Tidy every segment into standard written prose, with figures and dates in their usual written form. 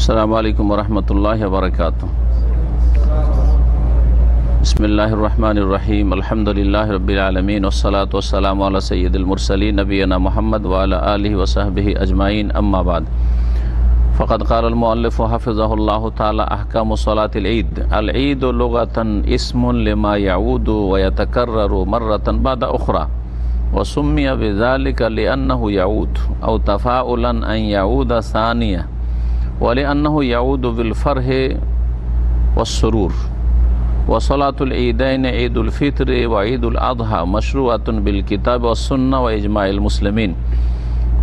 আসসালামু আলাইকুম ওয়া রাহমাতুল্লাহি ওয়া বারাকাতুহু। বিসমিল্লাহির রহমানির রহিম। আলহামদুলিল্লাহি রাব্বিল আলামিন ওয়াসসালাতু ওয়াসসালামু আলা সাইয়্যিদিল মুরসালিন নবিয়িনা মুহাম্মদ ওয়া আলা আলিহি ওয়া সাহবিহি আজমাইন, আম্মা বাদ। ফাকাদ ক্বালাল মুআল্লিফু হাফিজাহুল্লাহু তাআলা আহকামুস সালাতিল ঈদ। আল ঈদু লুগাতান ইসমুন লিমা ইয়াউদু ওয়া ইয়াতাকাররারু মাররাতান বাদা উখরা ওয়া সুম্মিয়া বিযালিকা লিআন্নাহু ইয়াউদ আও তাফাউলান আন ইয়াউদা সানিয়া ولأنه يعود بالفرح والسرور وصلاة العيدين عيد الفطر وعيد الأضحى مشروعة بالكتاب والسنة وإجماع المسلمين.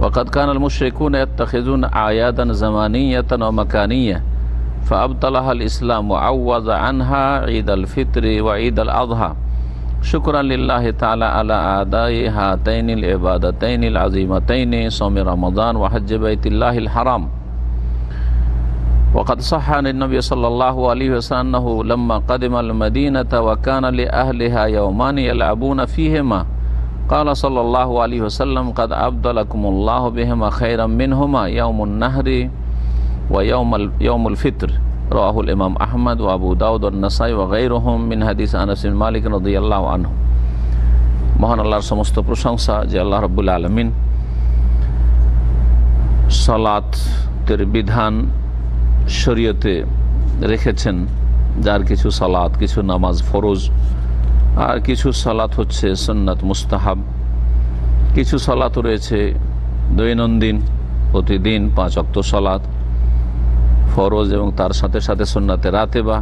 وقد كان المشركون يتخذون أعيادا زمانية ومكانية فأبطلها الإسلام وعوض عنها عيد الفطر وعيد الأضحى شكرا لله تعالى على أداء هاتين العبادتين العظيمتين صوم رمضان وحج بيت الله الحرام. وقد صح عن النبي صلى الله عليه وسلم أنه لما قدم المدينة وكان لأهلها يومان يلعبون فيهما قال صلى الله عليه وسلم قد أبدلكم الله بهما خيرا منهما يوم النهر ويوم الفطر. رواه الإمام أحمد وأبو داود والنسائي وغيرهم من حديث أنس بن مالك رضي الله عنه. মহান আল্লাহর সমস্ত প্রশংসা যে আল্লাহ রাব্বুল আলামিন সালাতের বিধান শরীয়তে রেখেছেন, যার কিছু সালাত, কিছু নামাজ ফরজ, আর কিছু সালাত হচ্ছে সুন্নাত মুস্তাহাব, কিছু সালাত রয়েছে দৈনন্দিন প্রতিদিন 5 ওয়াক্ত সালাত ফরজ এবং তার সাথে সাথে সুন্নাতে রাতেবা,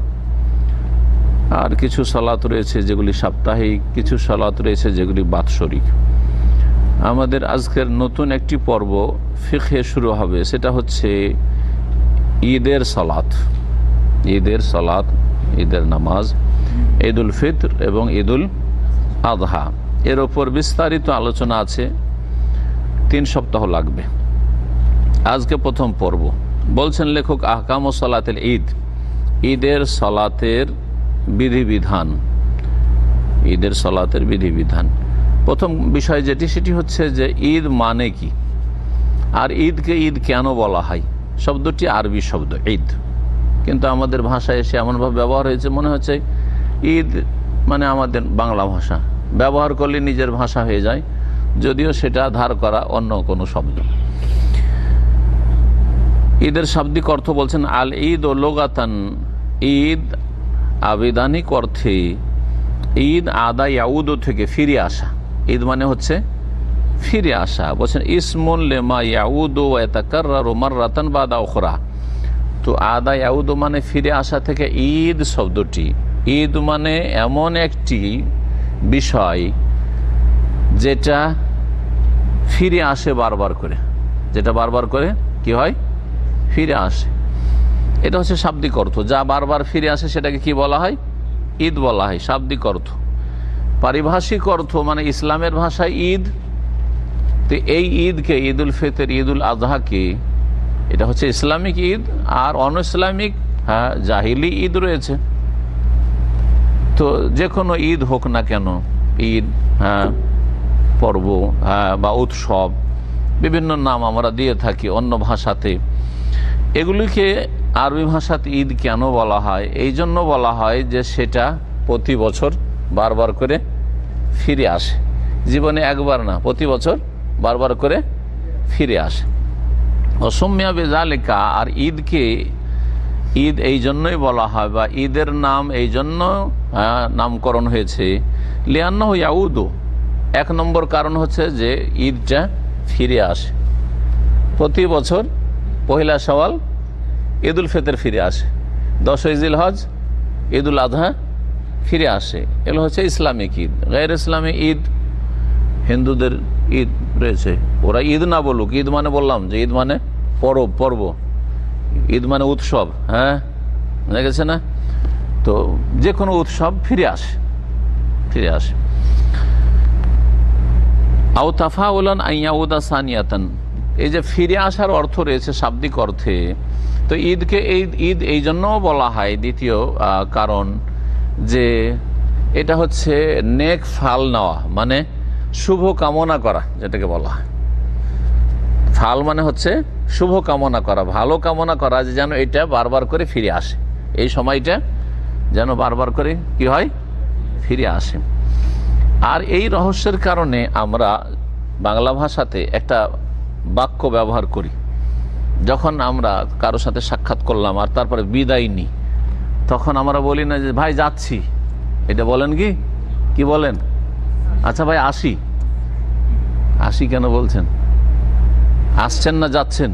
আর কিছু সালাত রয়েছে যেগুলি সাপ্তাহিক, কিছু সালাত রয়েছে যেগুলি বাৎসরিক। আমাদের আজকের নতুন একটি পর্ব ফিকহে শুরু হবে, সেটা হচ্ছে ঈদের সালাত, ঈদের নামাজ, ঈদুল ফিতর এবং ঈদুল আযহা। এর ওপর বিস্তারিত আলোচনা আছে, 3 সপ্তাহ লাগবে। আজকে প্রথম পর্ব। বলছেন লেখক আহকামুস সালাতিল ঈদ, ঈদের সালাতের বিধিবিধান, ঈদের সালাতের বিধিবিধান। প্রথম বিষয় যেটি, সেটি হচ্ছে যে ঈদ মানে কি, আর ঈদকে ঈদ কেন বলা হয়। শব্দটি আরবি শব্দ ঈদ, কিন্তু আমাদের ভাষায় এসে এমনভাবে ব্যবহার হয়েছে মনে হচ্ছে ঈদ মানে আমাদের বাংলা ভাষা, ব্যবহার করলে নিজের ভাষা হয়ে যায়, যদিও সেটা ধার করা অন্য কোনো শব্দ। ঈদের শাব্দিক অর্থ বলছেন আল ঈদ ও লোগাতান, ঈদ আবিধানিক অর্থে ঈদ আদা ইয়াউদ থেকে ফিরে আসা, ঈদ মানে হচ্ছে ফিরে আসা। বলছেন ইসমুন লিমা ইয়াউদু ওয়া ইয়াতাকাররারু মাররাতান বাদা উখরা। তো আদা ইয়াউদু মানে ফিরে আসা থেকে ঈদ শব্দটি, ঈদ মানে এমন একটি বিষয় যেটা ফিরে আসে বারবার করে, যেটা বারবার করে কি হয়, ফিরে আসে। এটা হচ্ছে শাব্দিক অর্থ, যা বারবার ফিরে আসে সেটাকে কি বলা হয়, ঈদ বলা হয়, শাব্দিক অর্থ। পারিভাষিক অর্থ মানে ইসলামের ভাষায় ঈদ। তো এই ঈদকে, ঈদুল ফিতর, ঈদুল আযহাকে, এটা হচ্ছে ইসলামিক ঈদ, আর অন ইসলামিক জাহিলি ঈদ রয়েছে। তো যে কোনো ঈদ হোক না কেন, ঈদ পর্ব বা উৎসব, বিভিন্ন নাম আমরা দিয়ে থাকি অন্য ভাষাতে। এগুলিকে আরবি ভাষাতে ঈদ কেন বলা হয়, এই জন্য বলা হয় যে সেটা প্রতি বছর বারবার করে ফিরে আসে, জীবনে একবার না, প্রতি বছর বারবার করে ফিরে আসে। অসম্মিয়া বিযালিকা, আর ঈদকে ঈদ এই জন্যই বলা হয়, বা ঈদের নাম এই জন্য নামকরণ হয়েছে লিআন্নাহু ইয়াউদু। 1 নম্বর কারণ হচ্ছে যে ঈদটা ফিরে আসে, প্রতি বছর পহেলা শাওয়াল ঈদুল ফিতর ফিরে আসে, 10ই জিলহজ ঈদুল আযহা ফিরে আসে। এগুলো হচ্ছে ইসলামিক ঈদ। গায়র ইসলামী ঈদ, হিন্দুদের ঈদ রয়েছে, ওরা ঈদ না বলুক, ঈদ মানে বললাম যে ঈদ মানে পর্ব, ঈদ মানে উৎসব, বুঝা গেছে না? তো যে কোনো উৎসব ফিরে আসে। আও তাফাউলান আন ইয়াউদা সানিয়াতান, এই যে ফিরে আসার অর্থ রয়েছে শাব্দিক অর্থে। তো ঈদকে ঈদ এই জন্য বলা হয়, দ্বিতীয় কারণ যে এটা হচ্ছে নেক ফাল নেওয়া, মানে শুভ কামনা করা, যেটাকে বলা হয়। ফাল মানে হচ্ছে শুভ কামনা করা, ভালো কামনা করা, যে যেন এটা বারবার করে ফিরে আসে, এই সময়টা যেন বারবার করে কি হয়, ফিরে আসে। আর এই রহস্যের কারণে আমরা বাংলা ভাষাতে একটা বাক্য ব্যবহার করি, যখন আমরা কারোর সাথে সাক্ষাৎ করলাম আর তারপরে বিদায় নিই, তখন আমরা বলি না যে ভাই যাচ্ছি, এটা বলেন কি, কি বলেন? আচ্ছা ভাই আসি, আসি কেন বলছেন? আসছেন না যাচ্ছেন?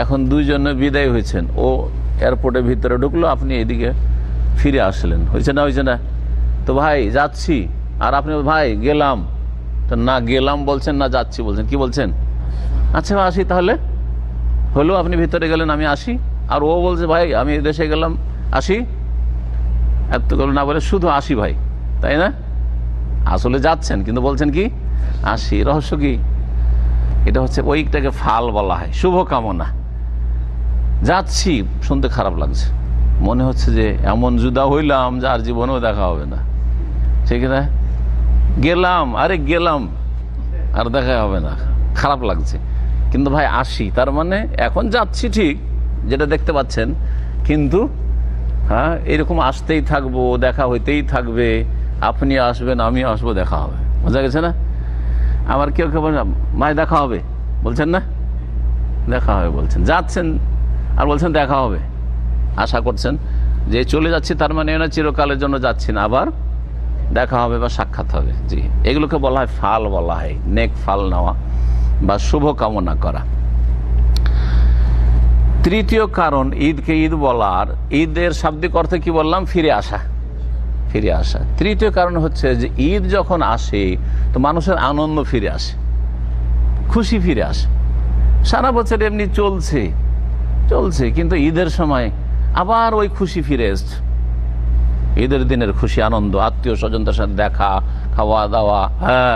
এখন দুইজনে বিদায় হয়েছেন, ও এয়ারপোর্টের ভিতরে ঢুকলো, আপনি এদিকে ফিরে আসলেন, হয়েছে না, হয়েছে না? তো ভাই যাচ্ছি, আর আপনি ভাই গেলাম, তো না গেলাম বলছেন না যাচ্ছি বলছেন, কি বলছেন? আচ্ছা আসি তাহলে হলো, আপনি ভিতরে গেলেন, আমি আসি, আর ও বলছে ভাই আমি দেশে গেলাম, আসি, এত গেল না বলে শুধু আসি ভাই, তাই না? আসলে যাচ্ছেন কিন্তু বলছেন কি আসি। রহস্য কি? এটা হচ্ছে ওইটাকে ফাল বলা হয়, শুভ কামনা। যাচ্ছি শুনতে খারাপ লাগছে, মনে হচ্ছে যে এমন জুদা হইলাম যে আর জীবনেও দেখা হবে না, ঠিক না? গেলাম, আরে গেলাম আর দেখা হবে না, খারাপ লাগছে। কিন্তু ভাই আসি, তার মানে এখন যাচ্ছি ঠিক, যেটা দেখতে পাচ্ছেন, কিন্তু হ্যাঁ এরকম আসতেই থাকবো, দেখা হইতেই থাকবে, আপনি আসবেন আমি আসবো, দেখা হবে, বোঝা গেছে না? আবার কেউ কেউ বলেন ভাই দেখা হবে, বলছেন না, দেখা হবে বলছেন, যাচ্ছেন আর বলছেন দেখা হবে, আশা করছেন যে চলে যাচ্ছি, তার মানে না চিরকালের জন্য যাচ্ছি না, আবার দেখা হবে বা সাক্ষাৎ হবে। জি, এগুলোকে বলা হয় ফাল, বলা হয় নেক ফাল নেওয়া বা শুভ কামনা করা। তৃতীয় কারণ ঈদকে ঈদ বলার, ঈদের শাব্দিক অর্থে কি বললাম, ফিরে আসা, ফিরে আসা। তৃতীয় কারণ হচ্ছে যে ঈদ যখন আসে তো মানুষের আনন্দ ফিরে আসে, খুশি ফিরে আসে। সারা বছর এমনি চলছে চলছে, কিন্তু ঈদের সময় আবার ওই খুশি ফিরে এসছে। ঈদের দিনের খুশি, আনন্দ, আত্মীয় স্বজনদের সাথে দেখা, খাওয়া দাওয়া, হ্যাঁ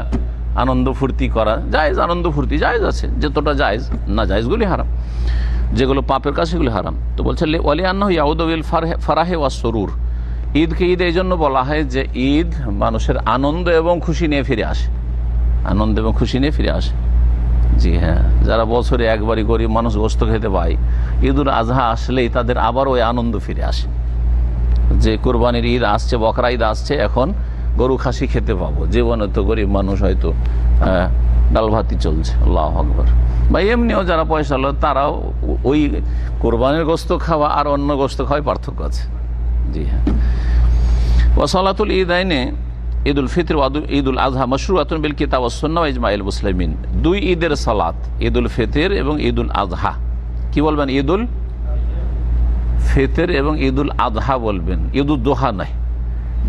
আনন্দ ফুর্তি করা জায়েজ, আনন্দ ফুর্তি জায়েজ আছে, যতটা জায়েজ, না জায়েজগুলি হারাম, যেগুলো পাপের কাজ সেগুলি হারাম। তো বলছে ওয়ালি আন্নাহু ইয়াউদু বিল ফারাহে ওয়াস সুরুর, ঈদকে ঈদ এই জন্য বলা হয় যে ঈদ মানুষের আনন্দ এবং খুশি নিয়ে ফিরে আসে, আনন্দ এবং খুশি নিয়ে ফিরে আসে। জি হ্যাঁ, যারা বছরে একবারই গরিব মানুষ গোস্ত খেতে পায়, ঈদুল আজহা আসলেই তাদের আবার ওই আনন্দ ফিরে আসে যে কোরবানির ঈদ আসছে, বকরা ঈদ আসছে, এখন গরু খাসি খেতে পাবো। জীবনে তো গরিব মানুষ হয়তো ডাল ভাতি চলছে, আল্লাহু আকবার। বা এমনিও যারা পয়সা হলো তারাও ওই কোরবানির গোস্ত খাওয়া আর অন্য গোস্ত খাওয়ায় পার্থক্য আছে। জি হ্যাঁ। ওয়াসালাতুল ঈদাইনে ঈদুল ফিতর ওয়া ঈদুল আজহা মাশরুআতুন বিল কিতাব ওয়াস সুন্নাহ ওয়া ইজমাইল মুসলিমিন। দুই ঈদের সালাত, ঈদুল ফিতর এবং ঈদুল আজহা। কি বলবেন? ঈদুল ফিতর এবং ঈদুল আজহা বলবেন, ঈদুল জোহা নাই।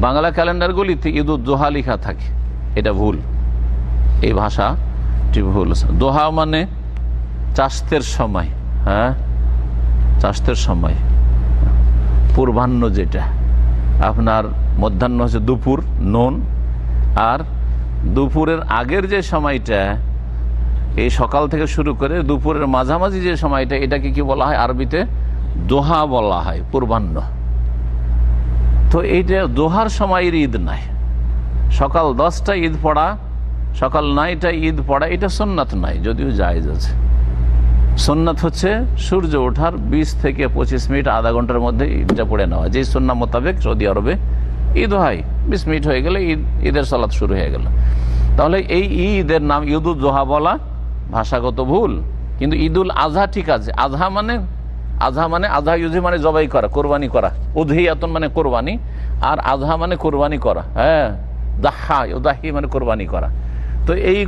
বাংলা ক্যালেন্ডারগুলিতে ঈদুল জোহা লেখা থাকে, এটা ভুল, এই ভাষাটি ভুল। দোহা মানে চাষতের সময়, হ্যাঁ চাষতের সময়, পূর্বাহ্ন যেটা আপনার, মধ্যাহ্ন হচ্ছে দুপুর নুন, আর দুপুরের আগের যে সময়টা, এই সকাল থেকে শুরু করে দুপুরের মাঝামাঝি যে সময়টা, এটাকে কি বলা হয় আরবিতে? দোহা বলা হয়, পূর্বাহ্ন। তো এইটা দোহার সময়ের ঈদ নাই, সকাল 10টা ঈদ পড়া, সকাল 9টা ঈদ পড়া, এটা সুন্নাত নাই, যদিও জায়েজ আছে। সুন্নাত হচ্ছে সূর্য ওঠার 20 থেকে 25 মিনিট, আধা ঘন্টার মধ্যে ঈদটা পড়ে নেওয়া। যে সুন্নাহ মোতাবেক সৌদি আরবে ঈদ হয়, 20 মিনিট হয়ে গেলে ঈদের সালাত শুরু হয়ে গেল। তাহলে এই ঈদের নাম ঈদুল জোহা বলা ভাষাগত ভুল, কিন্তু ঈদুল আজহা ঠিক আছে। আজহা মানে আজহা ইউজি মানে জবাই করা, কোরবানি করা। উদহিয়াতুন মানে কোরবানি, আর আজহা মানে কোরবানি করা। হ্যাঁ, দাহা উদাহি মানে কোরবানি করা। তো এই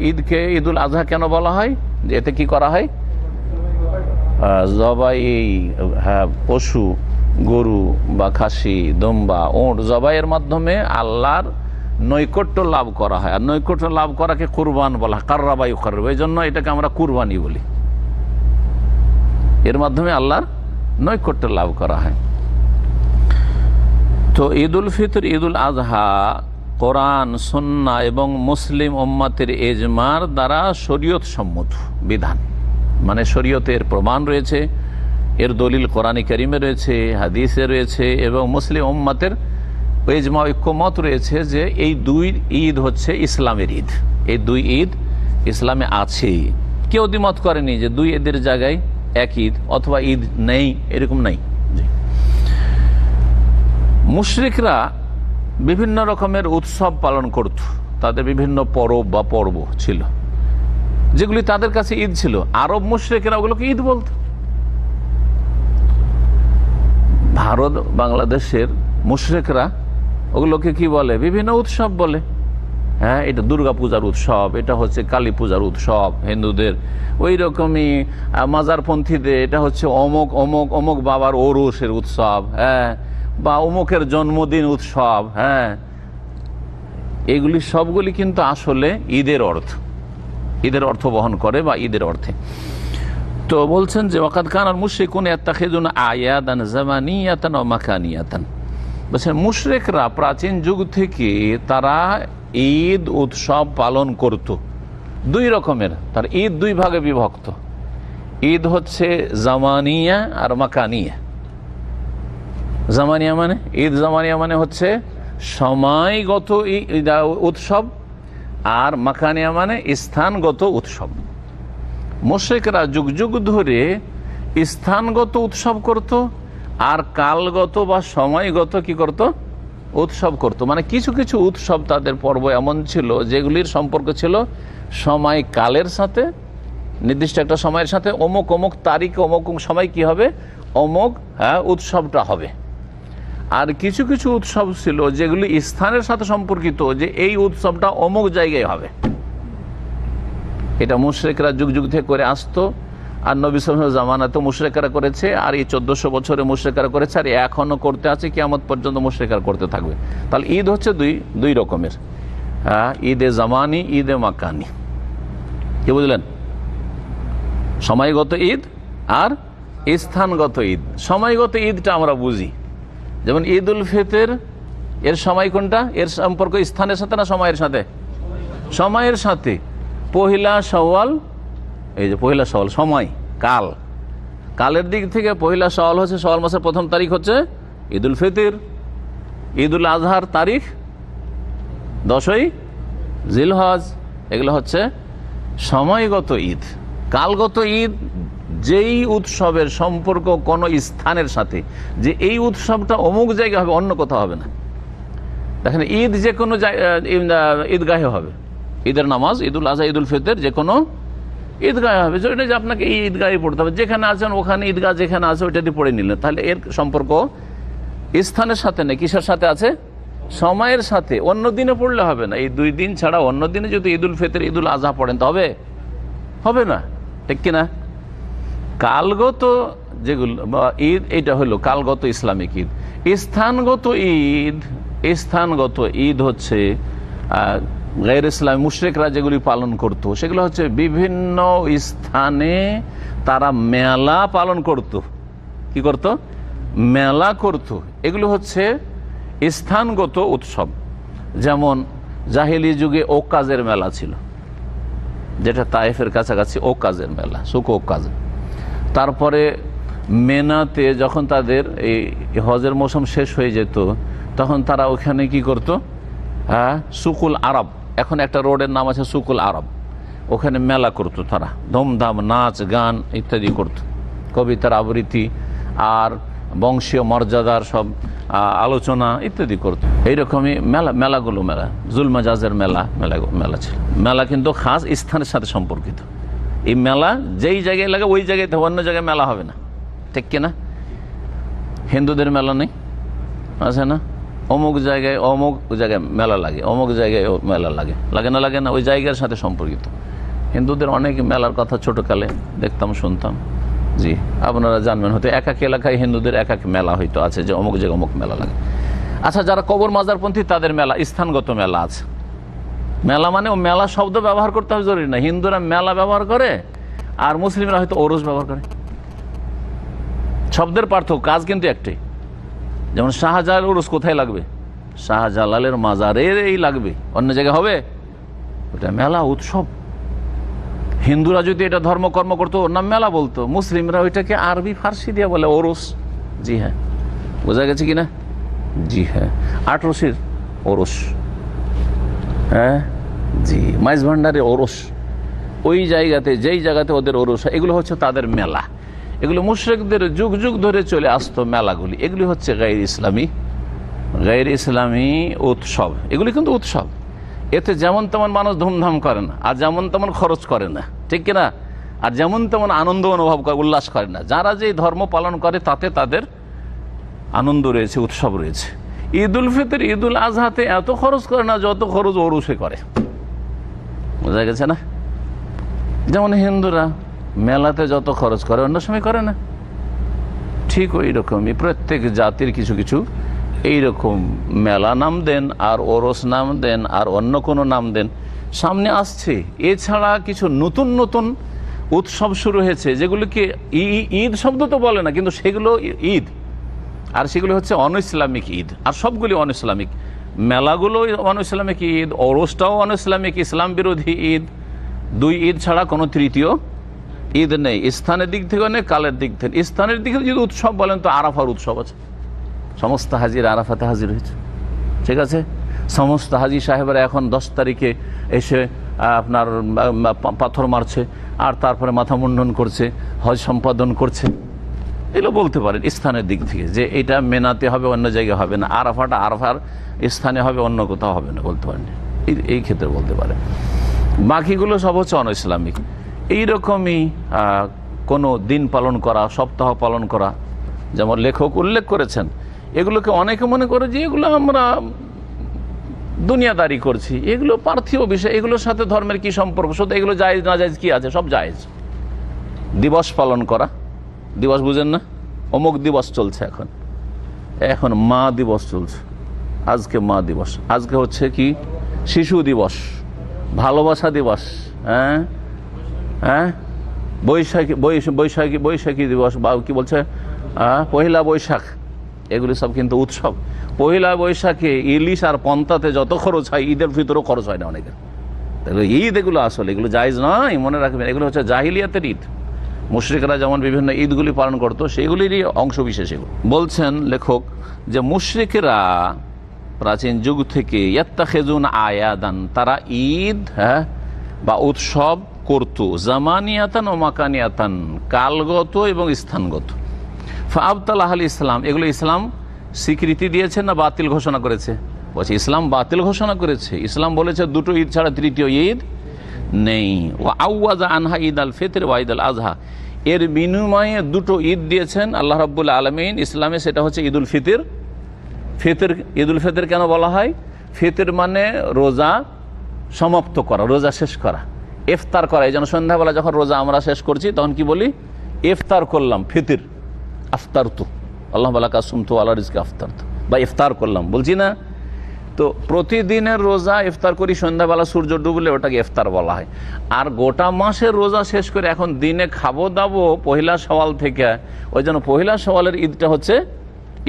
ঈদকে ঈদুল আজহা কেন বলা হয়? যে এতে কি করা হয়? জবাই, হ্যাঁ পশু, গরু বা খাসি, দম্বা, ওঁট জবাইয়ের মাধ্যমে আল্লাহর নৈকট্য লাভ করা হয়। আর নৈকট্য লাভ করাকে কুরবান বলা হয়, কাররাবা ইউকাররাব, এই জন্য এটাকে আমরা কুরবানি বলি। এর মাধ্যমে আল্লাহর নৈকট্য লাভ করা হয়। তো ঈদুল ফিতর, ঈদুল আজহা কোরআন, সুন্নাহ এবং মুসলিম উম্মতের ইজমার দ্বারা শরীয়ত সম্মত বিধান, মানে শরীয়তের প্রমাণ রয়েছে, এর দলিল কোরআনে কারিমে রয়েছে, হাদিসে রয়েছে, এবং মুসলিম উম্মতের ইজমা ঐক্যমত রয়েছে যে এই দুই ঈদ হচ্ছে ইসলামের ঈদ। এই দুই ঈদ ইসলামে আছে, কেউ দ্বিমত করেনি যে দুই ঈদের জায়গায় এক ঈদ অথবা ঈদ নেই, এরকম নাই। মুশরিকরা বিভিন্ন রকমের উৎসব পালন করত, তাদের বিভিন্ন পরব বা পর্ব ছিল যেগুলি তাদের কাছে ঈদ ছিল। আরব মুশরিকরা ওগুলোকে ঈদ বলত। ভারত বাংলাদেশের মুশরিকরা ওগুলোকে কি বলে? বিভিন্ন উৎসব বলে। হ্যাঁ, এটা দুর্গা পূজার উৎসব, এটা হচ্ছে কালী পূজার উৎসব হিন্দুদের, ওই রকমই মাজারপন্থীদের এটা হচ্ছে অমুক অমুক অমুক বাবার ওরসের উৎসব, হ্যাঁ, বা অমুকের জন্মদিন উৎসব। হ্যাঁ, এগুলি সবগুলি কিন্তু আসলে ঈদের অর্থ বহন করে বা ঈদের অর্থে। তো বলছেন যে ওয়াকাদ কানাল মুশরিকুন ইয়াত্তাখিযুনা আয়াদান জামানিয়াতান ওয়া মাকানিয়াতান। বলছেন মুশরিকরা প্রাচীন যুগ থেকে তারা ঈদ উৎসব পালন করত দুই রকমের। তার ঈদ দুই ভাগে বিভক্ত। ঈদ হচ্ছে জামানিয়া আর মাকানিয়া। জামানিয়া মানে ঈদ জামানিয়া মানে হচ্ছে সময়গত উৎসব, আর মাকানিয়া মানে স্থানগত উৎসব। মুশরিকরা যুগ যুগ ধরে স্থানগত উৎসব করত আর কালগত বা সময়গত কি করত? উৎসব করত। মানে কিছু কিছু উৎসব তাদের পর্ব এমন ছিল যেগুলির সম্পর্ক ছিল সময় কালের সাথে, নির্দিষ্ট একটা সময়ের সাথে। অমুক অমুক তারিখে অমুক সময় কি হবে, অমুক উৎসবটা হবে। আর কিছু কিছু উৎসব ছিল যেগুলি স্থানের সাথে সম্পর্কিত, যে এই উৎসবটা অমুক জায়গায় হবে। এটা মুশরিকরা যুগ যুগ থেকে করে আসতো, আর নবী সাল্লাল্লাহু আলাইহি ওয়াসাল্লাম জামানাতেও মুশরিকরা করেছে, আর এই 1400 বছরে মুশরিকরা করেছে, আর এখনো করতে আছে, কিয়ামত পর্যন্ত মুশরিকরা করতে থাকবে। তাহলে ঈদ হচ্ছে দুই রকমের, ঈদে জামানি, ঈদে মাকানি। কি বুঝলেন? সময়গত ঈদ আর স্থানগত ঈদ। সময়গত ঈদটা আমরা বুঝি, যেমন ঈদ উল ফিতর, এর সময় কোনটা? এর সম্পর্ক স্থানের সাথে না সময়ের সাথে? সময়ের সাথে। পহিলা শাওয়াল, এই যে পহিলা শাওয়াল সময়, কালের দিক থেকে পহিলা শাওয়াল হচ্ছে শাওয়াল মাসের প্রথম তারিখ হচ্ছে ঈদ উল ফিতর। ঈদ উল আজহার তারিখ 10ই জিলহজ। এগুলো হচ্ছে সময়গত ঈদ। কালগত ঈদ যেই উৎসবের সম্পর্ক কোনো স্থানের সাথে, যে এই উৎসবটা অমুক জায়গায় হবে, অন্য কোথাও হবে না। দেখেন, ঈদ যে কোনো ঈদগাহে হবে। ঈদের নামাজ, ঈদ উল আজহা, ঈদ উল ফিতর যে কোনো ঈদগাহে হবে। এটা যে আপনাকে এই ঈদগাহে পড়তে হবে, যেখানে আছেন ওখানে ঈদগাহ যেখানে আছে ওইটা দিয়ে পড়ে নিলেন, তাহলে এর সম্পর্ক স্থানের সাথে নেই। কিসের সাথে আছে? সময়ের সাথে। অন্য দিনে পড়লে হবে না। এই 2 দিন ছাড়া অন্য দিনে যদি ঈদ উল ফিতর, ঈদ উল আজহা পড়েন তো হবে না, ঠিক কিনা? কালগত যেগুলো ঈদ, এটা হলো কালগত ইসলামিক ঈদ। স্থানগত ঈদ হচ্ছে গায়র ইসলামী মুশরিকরা যেগুলি পালন করত, সেগুলো হচ্ছে বিভিন্ন স্থানে তারা মেলা পালন করত। কি করত? মেলা করত। এগুলো হচ্ছে স্থানগত উৎসব। যেমন জাহেলি যুগে ওকাজের মেলা ছিল, যেটা তায়েফের কাছাকাছি ওকাজের মেলা, সুক ওকাজ। তারপরে মেনাতে যখন তাদের এই হজের মৌসুম শেষ হয়ে যেত, তখন তারা ওখানে কি করত? সুকুল আরব, এখন একটা রোডের নাম আছে সুকুল আরব, ওখানে মেলা করতো তারা। ধুমধাম নাচ গান ইত্যাদি করত, কবিতার আবৃত্তি আর বংশীয় মর্যাদার সব আলোচনা ইত্যাদি করত। এইরকমই মেলাগুলো জুলমাজাজের মেলা ছিল। মেলা কিন্তু খাস স্থানের সাথে সম্পর্কিত। এই মেলা যেই জায়গায় লাগে ওই জায়গায়, অন্য জায়গায় মেলা হবে না, ঠিক কিনা? হিন্দুদের মেলা নেই, আছে না? অমুক জায়গায় মেলা লাগে, অমুক জায়গায় মেলা লাগে না, ওই জায়গার সাথে সম্পর্কিত। হিন্দুদের অনেক মেলার কথা ছোটকালে দেখতাম, শুনতাম। জি, আপনারা জানবেন হয়তো এক এক এলাকায় হিন্দুদের এক এক মেলা হয়তো আছে, যে অমুক জায়গায় অমুক মেলা লাগে। আচ্ছা, যারা কবর মাজারপন্থী তাদের মেলা, স্থানগত মেলা আছে। মেলা মানে ও মেলা শব্দ ব্যবহার করতে হবে জরুরি না। হিন্দুরা মেলা ব্যবহার করে আর মুসলিমরা হয়তো ওরস ব্যবহার করে। শব্দের পার্থক্য, কাজ কিন্তু একটাই। যেমন শাহজালাল উরুস কোথায় লাগবে? শাহজালালের মাজারের এই লাগবে, অন্য জায়গায় হবে? ওটা মেলা, উৎসব। হিন্দুরা যদি এটা ধর্মকর্ম করতো ওর নাম মেলা বলতো, মুসলিমরা ওইটাকে আরবি ফার্সি দিয়ে বলে ওরস। জি হ্যাঁ, বোঝা গেছে কিনা? জি হ্যাঁ, 8 রশির ওরস, হ্যাঁ জি, মাইজ ভান্ডারে ওরস, ওই জায়গাতে, যেই জায়গাতে ওদের ওরস, এগুলো হচ্ছে তাদের মেলা। এগুলো মুশরিকদের যুগ যুগ ধরে চলে আসতো মেলাগুলি। এগুলি হচ্ছে গায়ের ইসলামী উৎসব। এগুলি কিন্তু উৎসব, এতে যেমন তেমন মানুষ ধুমধাম করে না, আর যেমন তেমন খরচ করে না, ঠিক কিনা, আর যেমন তেমন আনন্দ অনুভব করে, উল্লাস করে না। যারা যে ধর্ম পালন করে তাতে তাদের আনন্দ রয়েছে, উৎসব রয়েছে। ঈদ উল ফিতর, ঈদ উল আজহাতে এত খরচ করে না যত খরচ ওরসে করে। বোঝা গেছে না? যেমন হিন্দুরা মেলাতে যত খরচ করে অন্য সময় করে না, ঠিক ওই রকমই প্রত্যেক জাতির কিছু কিছু এইরকম মেলা নাম দেন, আর ওরস নাম দেন, আর অন্য কোনো নাম দেন। সামনে আসছে এছাড়া কিছু নতুন নতুন উৎসব শুরু হয়েছে, যেগুলোকে ঈদ শব্দ তো বলে না, কিন্তু সেগুলো ঈদ, আর সেগুলো হচ্ছে অনইসলামিক ঈদ। আর সবগুলি অনইসলামিক, মেলাগুলো অনইসলামিক ঈদ, ওরসটাও অনইসলামিক, ইসলাম বিরোধী ঈদ। দুই ঈদ ছাড়া কোনো তৃতীয় ঈদ নেই, স্থানের দিক থেকে নেই, কালের দিক থেকে। স্থানের দিকে যদি উৎসব বলেন তো আরাফার উৎসব আছে, সমস্ত হাজির আরাফাতে হাজির হয়েছে, ঠিক আছে। সমস্ত হাজি সাহেবরা এখন 10 তারিখে এসে আপনার পাথর মারছে, আর তারপরে মাথা মুন্ডন করছে, হজ সম্পাদন করছে। এগুলো বলতে পারেন স্থানের দিক থেকে, যে এটা মেনাতে হবে, অন্য জায়গায় হবে না, আরাফাটা আরাফার স্থানে হবে, অন্য কোথাও হবে না, বলতে পারেন। এই ক্ষেত্রে বলতে পারেন। বাকিগুলো সব হচ্ছে অনইসলামিক। এইরকমই কোনো দিন পালন করা, সপ্তাহ পালন করা, যেমন লেখক উল্লেখ করেছেন, এগুলোকে অনেকে মনে করে যে এগুলো আমরা দুনিয়াদারি করছি, এগুলো পার্থিব বিষয়, এগুলোর সাথে ধর্মের কি সম্পর্ক, শুধু এগুলো জায়েজ না জায়েজ কি আছে, সব জায়েজ। দিবস পালন করা, দিবস বুঝেন না, অমুক দিবস চলছে, এখন মা দিবস চলছে, আজকে মা দিবস, আজকে হচ্ছে কি শিশু দিবস, ভালোবাসা দিবস, বৈশাখী দিবস, বা কি বলছে পহেলা বৈশাখ, এগুলি সব কিন্তু উৎসব। পহেলা বৈশাখে ইলিশ আর পন্তাতে যত খরচ হয়, ঈদের ভিতরেও খরচ হয় না অনেকের। ঈদ এগুলো আসলে এগুলো জায়েজ নয়, মনে রাখবেন। এগুলো হচ্ছে জাহিলিয়াতের ঈদ। মুশরিকরা যেমন বিভিন্ন ঈদগুলি পালন করতো, সেগুলিরই অংশ বিশেষ এগুলো। বলছেন লেখক যে মুশরিকরা প্রাচীন যুগ থেকে ইয়াত্তাখিজুন আয়াদান, তারা ঈদ বা উৎসব করত, জামানিয়াতান ও মাকানিয়াতান, কালগত এবং স্থানগত। ফাআবতালাহ আল ইসলাম, এগুলো ইসলাম স্বীকৃতি দিয়েছে না বাতিল ঘোষণা করেছে? বলছে ইসলাম বাতিল ঘোষণা করেছে। ইসলাম বলেছে দুটো ঈদ ছাড়া তৃতীয় ঈদ নেই। ও আউয়াজা আনহা ঈদ আল ফিতর ওয়া ঈদ আল আজহা, এর বিনিময়ে দুটো ঈদ দিয়েছেন আল্লাহ রাব্বুল আলামিন ইসলামে, সেটা হচ্ছে ঈদ উল ফিতর। ঈদ উল ফিতর কেন বলা হয়? ফিতর মানে রোজা সমাপ্ত করা, রোজা শেষ করা, ইফতার করা। এই জন্য সন্ধ্যাবেলা যখন রোজা আমরা শেষ করছি তখন কি বলি? ইফতার করলাম, ফিতর, আফতার তু আল্লাহ বালাকা সুমতু আল্লাহ রিজকে আফতার তু, বা ইফতার করলাম বলছি না। তো প্রতিদিনের রোজা ইফতার করি সন্ধ্যাবেলা সূর্য ডুবলে, ওটাকে ইফতার বলা হয়। আর গোটা মাসের রোজা শেষ করে এখন দিনে খাবো দাবো পহিলা সওয়াল থেকে, ওই জন্য পহিলা সওয়ালের ঈদটা হচ্ছে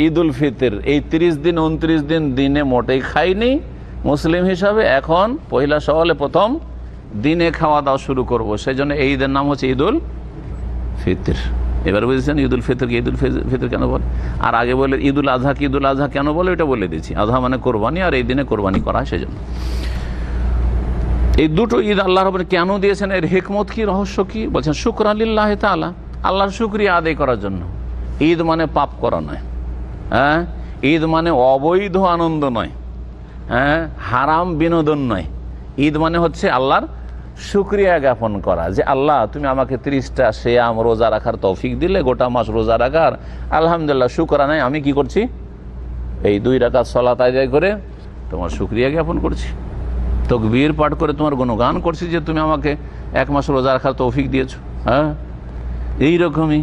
ঈদ উল ফিতর। এই 30 দিন 29 দিন দিনে মোটেই খাইনি মুসলিম হিসাবে, এখন পহিলা সওয়ালে প্রথম দিনে খাওয়া দাওয়া শুরু করব, সেই জন্য এই ঈদের নাম হচ্ছে ঈদ উল ফিতর। এবার বুঝেছেন ঈদ উল ফিতরকে ঈদ উল ফিতর কেন বলে? আর আগে বলে ঈদ উল আজহা, ঈদ উল আজহা কেন বলে এটা বলে দিচ্ছি। আজহা মানে কোরবানি, আর এই দিনে কোরবানি করা হয়, সেজন্য এই দুটো ঈদ আল্লাহ রাব্বুল কেন দিয়েছেন, এর হিকমত কি, রহস্য কি? বলছেন শুকরান লিল্লাহি তাআলা, আল্লাহর শুকরিয়া আদায় করার জন্য। ঈদ মানে পাপ করা নয়, ঈদ মানে অবৈধ আনন্দ নয়, হারাম বিনোদন নয়। ঈদ মানে হচ্ছে আল্লাহর শুকরিয়া জ্ঞাপন করা, যে আল্লাহ তুমি আমাকে 30টা সিয়াম রোজা রাখার তৌফিক দিলে, গোটা মাস রোজা রাখার, আলহামদুলিল্লাহ শুকরানায় আমি কি করছি, এই 2 রাকাত সালাত আদায় করে তোমার শুকরিয়া জ্ঞাপন করছি, তাকবীর পাঠ করে তোমার গুণগান করছি যে তুমি আমাকে 1 মাস রোজা রাখার তৌফিক দিয়েছো। এইরকমই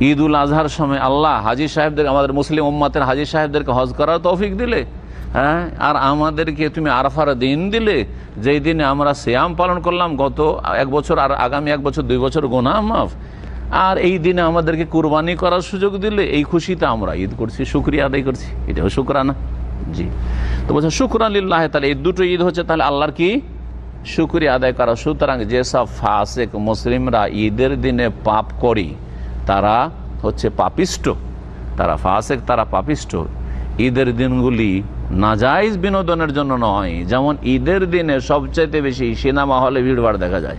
ঈদ উল আজহার সময় আল্লাহ হাজি সাহেবদের, আমাদের মুসলিম উম্মাতের হাজি সাহেবদেরকে হজ করার তৌফিক দিলে, আর আমাদেরকে তুমি আরাফার দিন দিলে, যেই দিনে আমরা সিয়াম পালন করলাম গত 1 বছর, আর আগামী 1 বছর 2 বছর গুনাহ মাফ, আর এই দিনে আমাদেরকে কুরবানি করার সুযোগ দিলে, এই খুশিতে আমরা ঈদ করছি, শুকরিয়া আদায় করছি, এটাও শুকরানা। জি, তো বলছেন শুকরান লিল্লাহি, তাহলে এই দুটো ঈদ হচ্ছে তাহলে আল্লাহর কি শুকরিয়া আদায় করা। সুতরাং যেসব ফাসিক মুসলিমরা ঈদের দিনে পাপ করি, তারা হচ্ছে পাপিষ্ট, তারা ফাসিক, তারা পাপিষ্ট। ঈদের দিনগুলি নাজায়েজ বিনোদনের জন্য নয়। যেমন ঈদের দিনে সবচাইতে বেশি সিনেমা হলে ভিড়ভাড় দেখা যায়।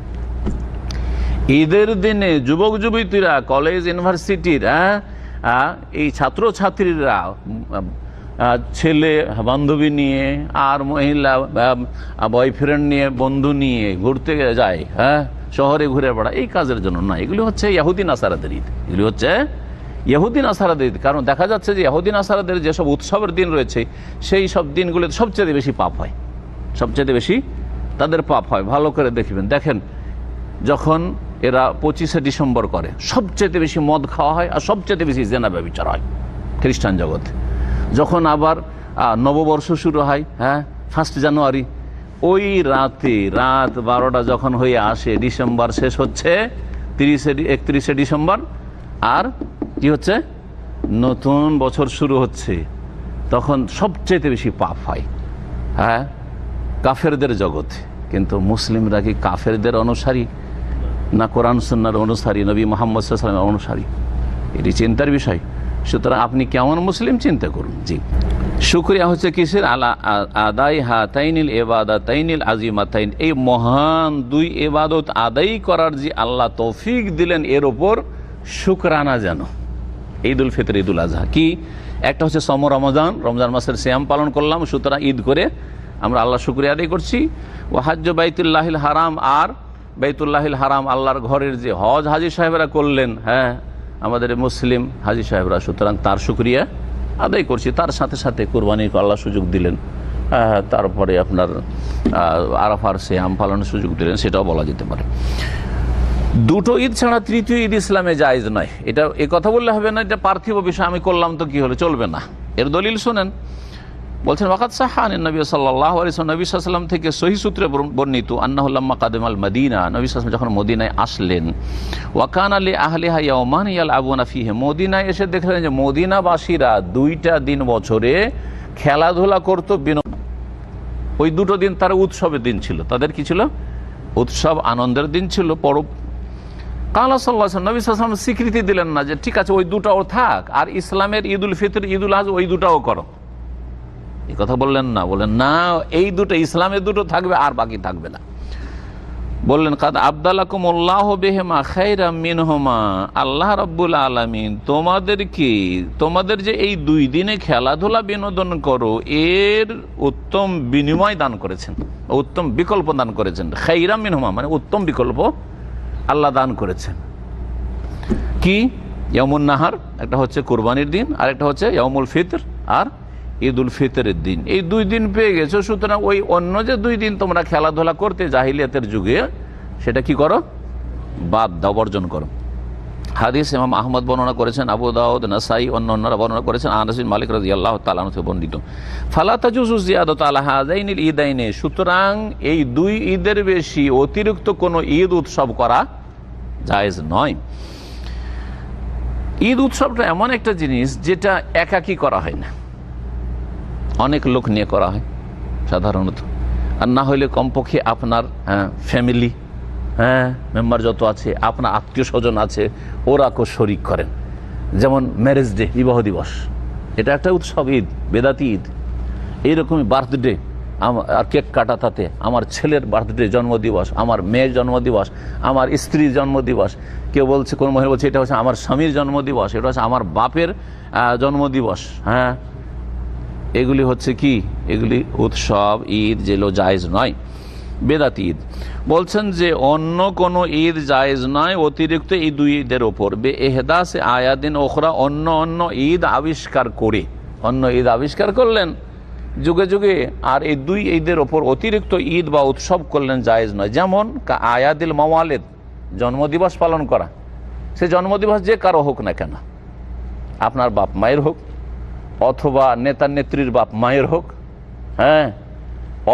ঈদের দিনে যুবক যুবতীরা, কলেজ ইউনিভার্সিটির এই ছাত্রছাত্রীরা ছেলে বান্ধবী নিয়ে আর মহিলা বয়ফ্রেন্ড নিয়ে, বন্ধু নিয়ে ঘুরতে যায়, শহরে ঘুরে বেড়া, এই কাজের জন্য না। এগুলি হচ্ছে ইহুদি নাসারাদের ঈদ, এগুলি হচ্ছে ইহুদি নাসারাদের ঈদ। কারণ দেখা যাচ্ছে যে ইহুদি নাসারাদের যেসব উৎসবের দিন রয়েছে সেই সব দিনগুলোতে সবচেয়ে বেশি পাপ হয়, সবচেয়ে বেশি তাদের পাপ হয়। ভালো করে দেখবেন, দেখেন যখন এরা 25শে ডিসেম্বর করে, সবচেয়ে বেশি মদ খাওয়া হয় আর সবচেয়ে বেশি জেনা ব্যভিচার হয় খ্রিস্টান জগতে। যখন আবার নববর্ষ শুরু হয়, 1 জানুয়ারি, ওই রাত 12টা যখন হয়ে আসে, ডিসেম্বর শেষ হচ্ছে 31শে ডিসেম্বর, আর কি হচ্ছে, নতুন বছর শুরু হচ্ছে, তখন সবচেয়ে বেশি পাপ হয় কাফেরদের জগতে। কিন্তু মুসলিমরা কি কাফেরদের অনুসারী না কোরআন সুন্নাহর অনুসারী, নবী মুহাম্মদ সাল্লাল্লাহু আলাইহি ওয়াসাল্লামের অনুসারী? এটি চিন্তার বিষয়। সুতরাং আপনি কেমন মুসলিম চিন্তা করুন। জি, শুকরিয়া হচ্ছে কিসের? আলা আদাই হাতাইনিল ইবাদাতাইনিল আজিমাতাইন, এই মহান দুই ইবাদত আদায় করার যে আল্লাহ তৌফিক দিলেন, এর ওপর শুকরানা যেন। ঈদুল ফিতর, ঈদুল আজহা কি? একটা হচ্ছে সম রমজান, রমজান মাসের সিয়াম পালন করলাম, সুতরাং ঈদ করে আমরা আল্লাহ শুকরিয়া আদায় করছি। ও হাজ্জ বাইতুল্লাহিল হারাম, আর বাইতুল্লাহিল হারাম আল্লাহর ঘরের যে হজ হাজি সাহেবরা করলেন, আমাদের মুসলিম হাজি সাহেবরা, সুতরাং তার শুকরিয়া আদায় করছি। তার সাথে সাথে কোরবানির আল্লাহ সুযোগ দিলেন, তারপরে আপনার আরাফার সিয়াম পালনের সুযোগ দিলেন, সেটাও বলা যেতে পারে। দুটো ঈদ ছাড়া তৃতীয় ঈদ ইসলামে জায়েজ নয়। এটা এই কথা বললে হবে না এটা পার্থিব বিষয়, আমি করলাম তো কি হলো, চলবে না। এর দলিল শোনেন, বলছেন ওয়াকাত সাহান নবী সাল্লাল্লাহু আলাইহি ওয়াসাল্লাম, নবী সাল্লাল্লাহু আলাইহি ওয়াসাল্লাম থেকে সহিহ সূত্রে বর্ণিত, আন্নাহু লাম্মা কাদামাল মদিনা, নবী সাল্লাল্লাহু আলাইহি ওয়াসাল্লাম যখন মদিনায় আসলেন, ওয়া কানা লি আহলিহা ইয়াওমান ইয়ালআবুনা ফীহি, মদিনায় এসে দেখলেন যে মদিনাবাসীরা 2টা দিন বছরে খেলাধুলা করত, ওই দুটো দিন তার উৎসবের দিন ছিল, তাদের কি ছিল? উৎসব আনন্দের দিন ছিল, পরব। কালা সাল্লাল্লাহু আলাইহি ওয়াসাল্লাম, নবী সাল্লাল্লাহু আলাইহি ওয়াসাল্লাম স্বীকৃতি দিলেন না যে ঠিক আছে ওই দুটাও থাক, আর ইসলামের ঈদুল ফিতর, ঈদুল আজহা ওই দুটাও করো, এই কথা বললেন না। বললেন না, এই দুটো ইসলামের দুটো থাকবে আর বাকি থাকবে না। বললেন কাদ আবদালাকুমুল্লাহু বিহিমা খায়রাম মিনহুমা, আল্লাহ রাব্বুল আলামিন তোমাদের যে এই 2 দিনে খেলাধুলা বিনোদন করো, এর উত্তম বিনিময় দান করেছেন, উত্তম বিকল্প দান করেছেন। খায়রাম মিনহুমা মানে উত্তম বিকল্প আল্লাহ দান করেছেন। কি? ইয়ামুন নাহার, একটা হচ্ছে কোরবানির দিন, আর একটা হচ্ছে ইয়ামুল ফিতর আর ঈদুল ফিতরের দিন। এই 2 দিন পেয়ে গেছো, সুতরাং ওই অন্য যে 2 দিন তোমরা খেলাধুলা করতে জাহিলিয়াতের যুগে, সেটা কি করো? বাদ দাও, বর্জন করো। হাদিস ইমাম আহমদ বর্ণনা করেছেন, আবু দাউদ, নাসাই অন্যান্যরা বর্ণনা করেছেন, আনাস বিন মালিক রাদিয়াল্লাহু তাআলা আনহু থেকে বর্ণিত। ফালা তাজুজু জিয়াদাতু আলা হাযাইনিল ঈদাইনি, সুতরাং এই 2 ঈদের বেশি অতিরিক্ত কোনো ঈদ উৎসব করা জায়েজ নয়। ঈদ উৎসবটা এমন একটা জিনিস যেটা একাকী করা হয় না, অনেক লোক নিয়ে করা হয় সাধারণত, আর না হইলে কমপক্ষে আপনার ফ্যামিলি মেম্বার যত আছে, আপনার আত্মীয় স্বজন আছে, ওরা শরিক করেন। যেমন ম্যারেজ ডে, বিবাহ দিবস, এটা একটা উৎসব, ঈদ, বেদাতি ঈদ। এইরকমই বার্থডে, আর কেক কাটা, তাতে আমার ছেলের বার্থডে, জন্মদিবস, আমার মেয়ের জন্মদিবস, আমার স্ত্রীর জন্মদিবস, কেউ বলছে, কোনো মহিলা বলছে এটা হচ্ছে আমার স্বামীর জন্মদিবস, এটা হচ্ছে আমার বাপের জন্মদিবস। এগুলি হচ্ছে কি? এগুলি উৎসব, ঈদ যেগুলো জায়েজ নয়, বেদাতি ঈদ। বলছেন যে অন্য কোনো ঈদ জায়েজ নয় অতিরিক্ত এই 2 ঈদের ওপর, বে এহদাসে আয়াদিন ওখরা, অন্য ঈদ আবিষ্কার করে, অন্য ঈদ আবিষ্কার করলেন যুগে যুগে, আর এই 2 ঈদের ওপর অতিরিক্ত ঈদ বা উৎসব করলেন জায়েজ নয়। যেমন আয়াদিল মাওয়ালিদ, জন্মদিবস পালন করা, সে জন্মদিবস যে কারো হোক না কেন, আপনার বাপ মায়ের হোক, অথবা নেতা নেত্রীর বাপ মায়ের হোক,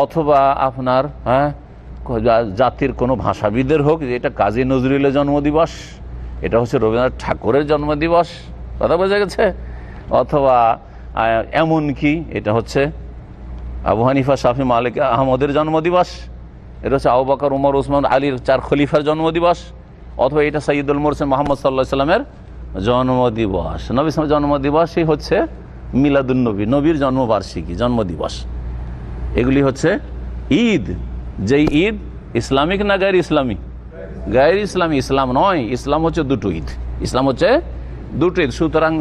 অথবা আপনার জাতির কোনো ভাষাবিদের হোক, যে এটা কাজী নজরুলের জন্মদিবস, এটা হচ্ছে রবীন্দ্রনাথ ঠাকুরের জন্মদিবস, কথা বোঝা গেছে, অথবা এমন কি এটা হচ্ছে আবু হানিফা, শাফি, মালিক, আহমদের জন্মদিবস, এটা হচ্ছে আবু বকর, উমর, উসমান, আলীর 4 খলিফার জন্মদিবস, অথবা এটা সাইয়্যিদুল মুরসালিন মুহাম্মদ সাল্লাল্লাহু আলাইহি ওয়াসাল্লামের জন্মদিবস। নবী সাল্লাল্লাহু আলাইহি জন্মদিবসই হচ্ছে মিলাদুন নবী, নবীর জন্মবার্ষিকী, জন্মদিবস। এগুলি হচ্ছে ঈদ, যেই ঈদ ইসলামিক না গায়র ইসলামিক, গায়ের ইসলাম ইসলাম নয়। ইসলাম হচ্ছে দুটো ঈদ, ইসলাম হচ্ছে দুটো ঈদ। সুতরাং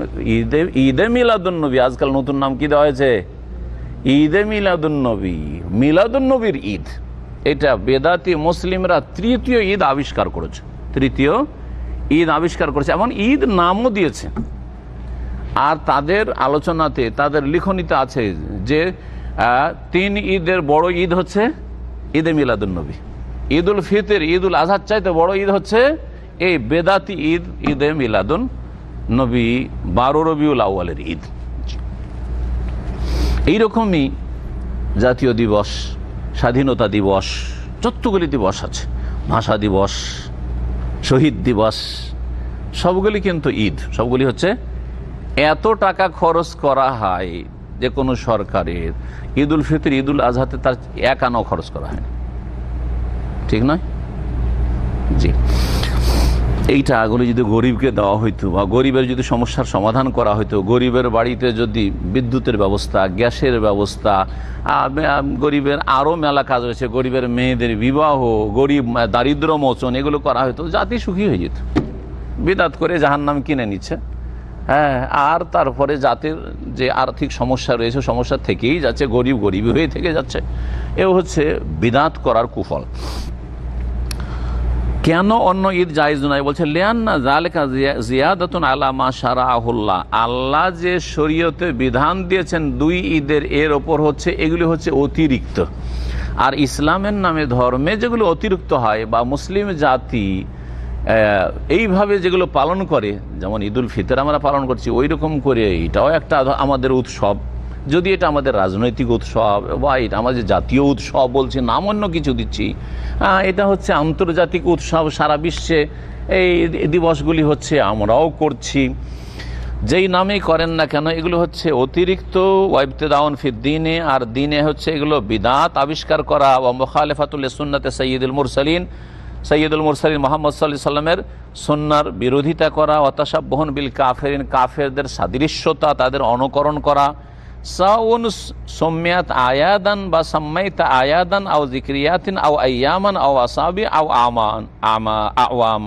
ঈদে মিলাদুন্নবী, আজকাল নতুন নাম কি দেওয়া হয়েছে, ঈদে মিলাদুন্নবী, মিলাদুন্নবীর ঈদ। এটা বেদাতি মুসলিমরা তৃতীয় ঈদ আবিষ্কার করেছে, তৃতীয় ঈদ আবিষ্কার করেছে, এমন ঈদ নামও দিয়েছে। আর তাদের আলোচনাতে, তাদের লিখনীতে আছে যে 3 ঈদের বড় ঈদ হচ্ছে ঈদে মিলাদুন্নবী। ঈদ উল ফিতর, ঈদ উল আজহার চাইতে বড় ঈদ হচ্ছে এই বেদাতি ঈদ, ঈদে মিলাদুন নবী, 12 রবিউল আউয়ালের ঈদ। এইরকমই জাতীয় দিবস, স্বাধীনতা দিবস, যতগুলি দিবস আছে, ভাষা দিবস, শহীদ দিবস, সবগুলি কিন্তু ঈদ, সবগুলি হচ্ছে। এত টাকা খরচ করা হয় যে কোনো সরকারের ঈদ উল ফিতর, ঈদ উল আজহাতে তার 1 আনাও খরচ করা হয় না, ঠিক নয়? জি, এইটা আগুলি যদি গরিবকে দেওয়া হইতো বা গরিবের যদি সমস্যার সমাধান করা হইতো, গরিবের বাড়িতে যদি বিদ্যুতের ব্যবস্থা, গ্যাসের ব্যবস্থা, গরিবের আরও মেলা কাজ রয়েছে, গরিবের মেয়েদের বিবাহ, গরিব দারিদ্র মোচন, এগুলো করা হইতো, জাতি সুখী হয়ে যেত। বিদাত করে জাহান্নাম কিনে নিচ্ছে, হ্যাঁ, আর তারপরে জাতির যে আর্থিক সমস্যা রয়েছে, সমস্যা থেকেই যাচ্ছে, গরিব গরিব হয়ে থেকে যাচ্ছে। এ হচ্ছে বিদাত করার কুফল। কেন অন্য ঈদ জায়েজ নয়? বলছে লিয়ান্না যালিকা জিয়াদাতুন আলা মা শারাআহুল্লাহ, আল্লাহ যে শরীয়তে বিধান দিয়েছেন 2 ঈদের, এর ওপর হচ্ছে এগুলি হচ্ছে অতিরিক্ত। আর ইসলামের নামে ধর্মে যেগুলো অতিরিক্ত হয় বা মুসলিম জাতি এইভাবে যেগুলো পালন করে, যেমন ঈদ উল ফিতর আমরা পালন করছি, ওই রকম করে এটাও একটা আমাদের উৎসব। যদি এটা আমাদের রাজনৈতিক উৎসব বা এটা আমাদের জাতীয় উৎসব বলছি, নাম অন্য কিছু দিচ্ছি, এটা হচ্ছে আন্তর্জাতিক উৎসব, সারা বিশ্বে এই দিবসগুলি হচ্ছে আমরাও করছি, যেই নামেই করেন না কেন, এগুলো হচ্ছে অতিরিক্ত ওয়াইবতেদাউন ফিদ দ্বীনে, আর দ্বীনে হচ্ছে এগুলো বিদাত আবিষ্কার করা, ওয়া মুখালিফাতুল সুন্নাতে সাইয়্যিদুল মুরসালিন, সৈয়দুল মুরসালিন মুহাম্মদ সাল্লাল্লাহু আলাইহি সাল্লামের সুন্নাহর বিরোধিতা করা, ওয়া তাশাব্বুহুন বিল কাফিরিন, কাফেরদের সাদৃশ্যতা, তাদের অনুকরণ করা। সাউন সুম্মিয়াত আয়াদান বা সাম্মাইতা আয়াদান আও যিকরিয়াতিন আও আইয়ামান আও আসাবি আও আওয়াম।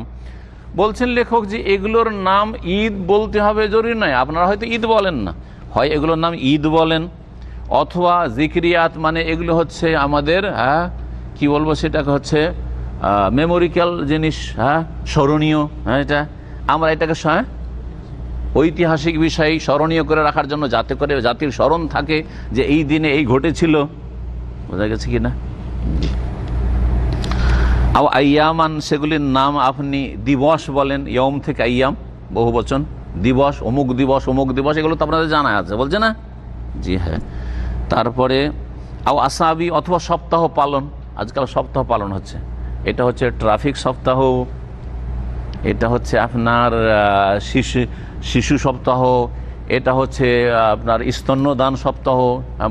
বলছেন লেখক যে এগুলোর নাম ঈদ বলতে হবে জরুরি নয়। আপনারা হয়তো ঈদ বলেন না, হয় এগুলোর নাম ঈদ বলেন, অথবা যিকরিয়াত, মানে এগুলো হচ্ছে আমাদের কি বলবো, সেটাকে হচ্ছে মেমোরিক্যাল জিনিস, স্মরণীয়, এটা আমরা এটাকে ঐতিহাসিক বিষয় স্মরণীয় করে রাখার জন্য, যাতে করে জাতির স্মরণ থাকে যে এই দিনে এই ঘটেছিল। বোঝা গেছে কি না? আও আইয়ামান, সেগুলির নাম আপনি দিবস বলেন, ইয়ম থেকে আইয়াম, বহু বচন, দিবস, অমুক দিবস, অমুক দিবস, এগুলো তো আপনাদের জানা আছে, বলছে না? জি হ্যাঁ। তারপরে আও আসাবি, অথবা সপ্তাহ পালন, আজকাল সপ্তাহ পালন হচ্ছে, এটা হচ্ছে ট্রাফিক সপ্তাহ, এটা হচ্ছে আপনার শিশু সপ্তাহ, এটা হচ্ছে আপনার স্তন্যদান সপ্তাহ,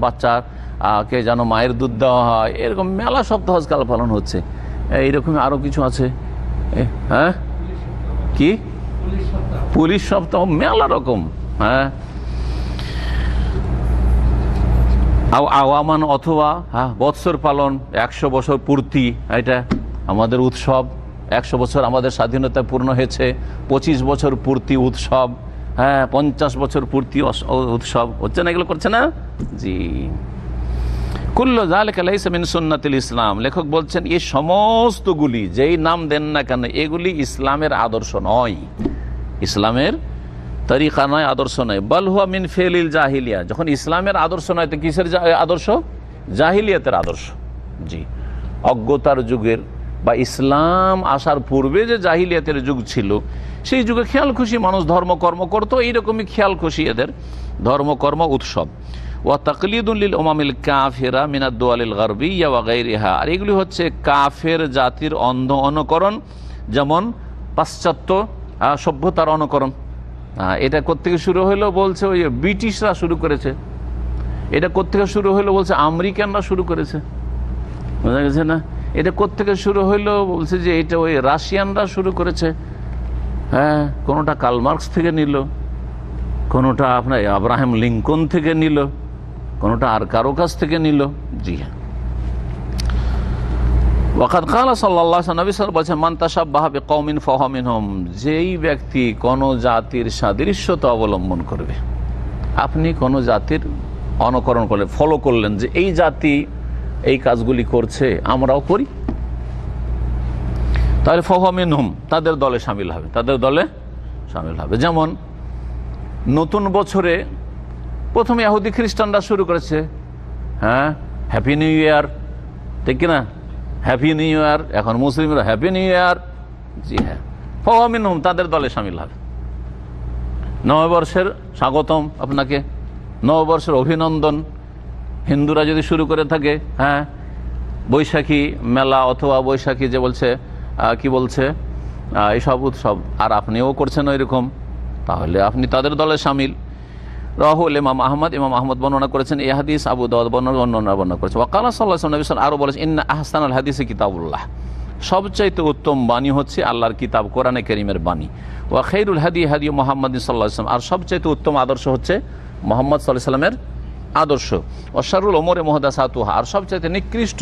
বাচ্চাকে যেন মায়ের দুধ দেওয়া হয়, এরকম মেলা সপ্তাহ আজকাল পালন হচ্ছে। এইরকম আরও কিছু আছে, হ্যাঁ, কি পুলিশ সপ্তাহ, মেলা রকম, হ্যাঁ। আওয়ামান, অথবা বৎসর পালন, 100 বছর পূর্তি, এটা আমাদের উৎসব, 100 বছর আমাদের স্বাধীনতা পূর্ণ হয়েছে, 25 বছর পূর্তি উৎসব, 50 বছর পূর্তি উৎসব, হচ্ছে না? এগুলো করছে না? জি। কুল্লু যালিকা লাইসা মিন সুন্নাতিল ইসলাম, লেখক বলছেন এই সমস্তগুলি যেই নাম দেন না কেন, এগুলি ইসলামের আদর্শ নয়, ইসলামের তরিকা নয়, আদর্শ নয়। বাল হুয়া মিন ফিলিল জাহিলিয়া, যখন ইসলামের আদর্শ নয় তো কিসের আদর্শ? জাহিলিয়াতের আদর্শ। জি, অজ্ঞতার যুগের বা ইসলাম আসার পূর্বে যে জাহিলিয়াতের যুগ ছিল, সেই যুগে খেয়াল খুশি মানুষ ধর্মকর্ম করতো, এইরকমই খেয়াল খুশি এদের ধর্মকর্ম উৎসব। ওয়া তাকলিদুল লিল উমামিল কাফিরা মিনাদ দুয়ালিল গারবিয়্যা ওয়া গায়রিহা, আর এগুলি হচ্ছে কাফের জাতির অন্ধ অনুকরণ, যেমন পাশ্চাত্য সভ্যতার অনুকরণ। এটা কোত্থেকে শুরু হলো? বলছে ওই ব্রিটিশরা শুরু করেছে। এটা কোত্থেকে শুরু হলো? বলছে আমেরিকানরা শুরু করেছে। বোঝা গেছে না? এটা কোত্থেকে শুরু হইলো? বলছে যে এটা ওই রাশিয়ানরা শুরু করেছে। হ্যাঁ, কোনোটা কার্ল মার্কস থেকে নিল, কোনোটা আপনার আব্রাহাম লিঙ্কন থেকে নিল, কোনোটা আর কারো কাছ থেকে নিল। জি হ্যাঁ। ওয়াকাদ ক্বালা সাল্লাল্লাহু আলাইহি ওয়াসাল্লাম, নবী সাল্লাল্লাহু আলাইহি ওয়াসাল্লাম বলেছেন, মান তাশাব্বাহা বিকওমিন ফাহুয়া মিনহুম, যেই ব্যক্তি কোন জাতির সাদৃশ্যতা অবলম্বন করবে। আপনি কোন জাতির অনুকরণ করলেন, ফলো করলেন যে এই জাতি এই কাজগুলি করছে, আমরাও করি, তাহলে ফাহুয়া মিনহুম, তাদের দলে শামিল হবে, তাদের দলে শামিল হবে। যেমন নতুন বছরে প্রথমে ইহুদি খ্রিস্টানরা শুরু করেছে, হ্যাঁ, হ্যাপি নিউ ইয়ার, ঠিক কিনা, হ্যাপি নিউ ইয়ার। এখন মুসলিমরা হ্যাপি নিউ ইয়ার, জি হ্যাঁ, ফাহুয়া মিনহুম, তাদের দলে শামিল হবে। নববর্ষের স্বাগতম, আপনাকে নববর্ষের অভিনন্দন হিন্দুরা যদি শুরু করে থাকে, হ্যাঁ, বৈশাখী মেলা অথবা বৈশাখী যে বলছে কি বলছে এইসব উৎসব, আর আপনিও করছেন ওই রকম, তাহলে আপনি তাদের দলে শামিল। রাহুল ইমাম আহমদ বর্ণনা করেছেন এই হাদিস, আবু দাউদ বর্ণনা করেছেন। ওয়াকালা সাল্লাল্লাহু আলাইহি ওয়াসাল্লাম, আরো বলেছেন, ইন্না আহসানাল হাদিসি কিতাবুল্লাহ, সবচাইতে উত্তম বাণী হচ্ছে আল্লাহর কিতাব কোরআনে কারীমের বাণী। ওয়া খায়রুল হাদি হাদি মুহাম্মাদিন সাল্লাল্লাহু আলাইহি ওয়াসাল্লাম, আর সবচাইতে উত্তম আদর্শ হচ্ছে মুহাম্মদ সাল্লাল্লাহু আলাইহি ওয়াসাল্লামের আদর্শ। ওয়া শাররুল উমুরি মুহদাসাতুহা, আর সবচাইতে নিকৃষ্ট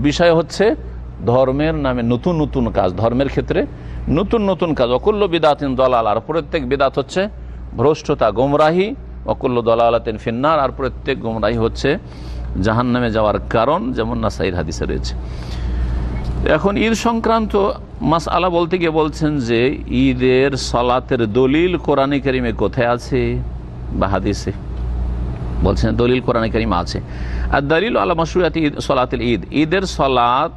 বিষয় হচ্ছে ধর্মের নামে নতুন নতুন কাজ, ধর্মের ক্ষেত্রে নতুন নতুন কাজ। ওয়াকুল্লু বিদআতিন দালালা, আর প্রত্যেক বিদআত হচ্ছে ভ্রষ্টতা, গোমরাহি। ওয়াকুল্লু দালালাতিন ফিন্নার, আর প্রত্যেক গোমরাহি হচ্ছে জাহান্নামে যাওয়ার কারণ, যেমন নাসাইর হাদিসে রয়েছে। এখন ঈদ সংক্রান্ত মাসআলা বলতে গিয়ে বলছেন যে ঈদের সালাতের দলিল কোরআনে কারিমে কোথায় আছে বা হাদিসে? বলছেন দলিল কোরআনে কারিমে আছে। আর দলিল আলা মাশরুইয়াতি সালাতুল ঈদ, ঈদের সালাত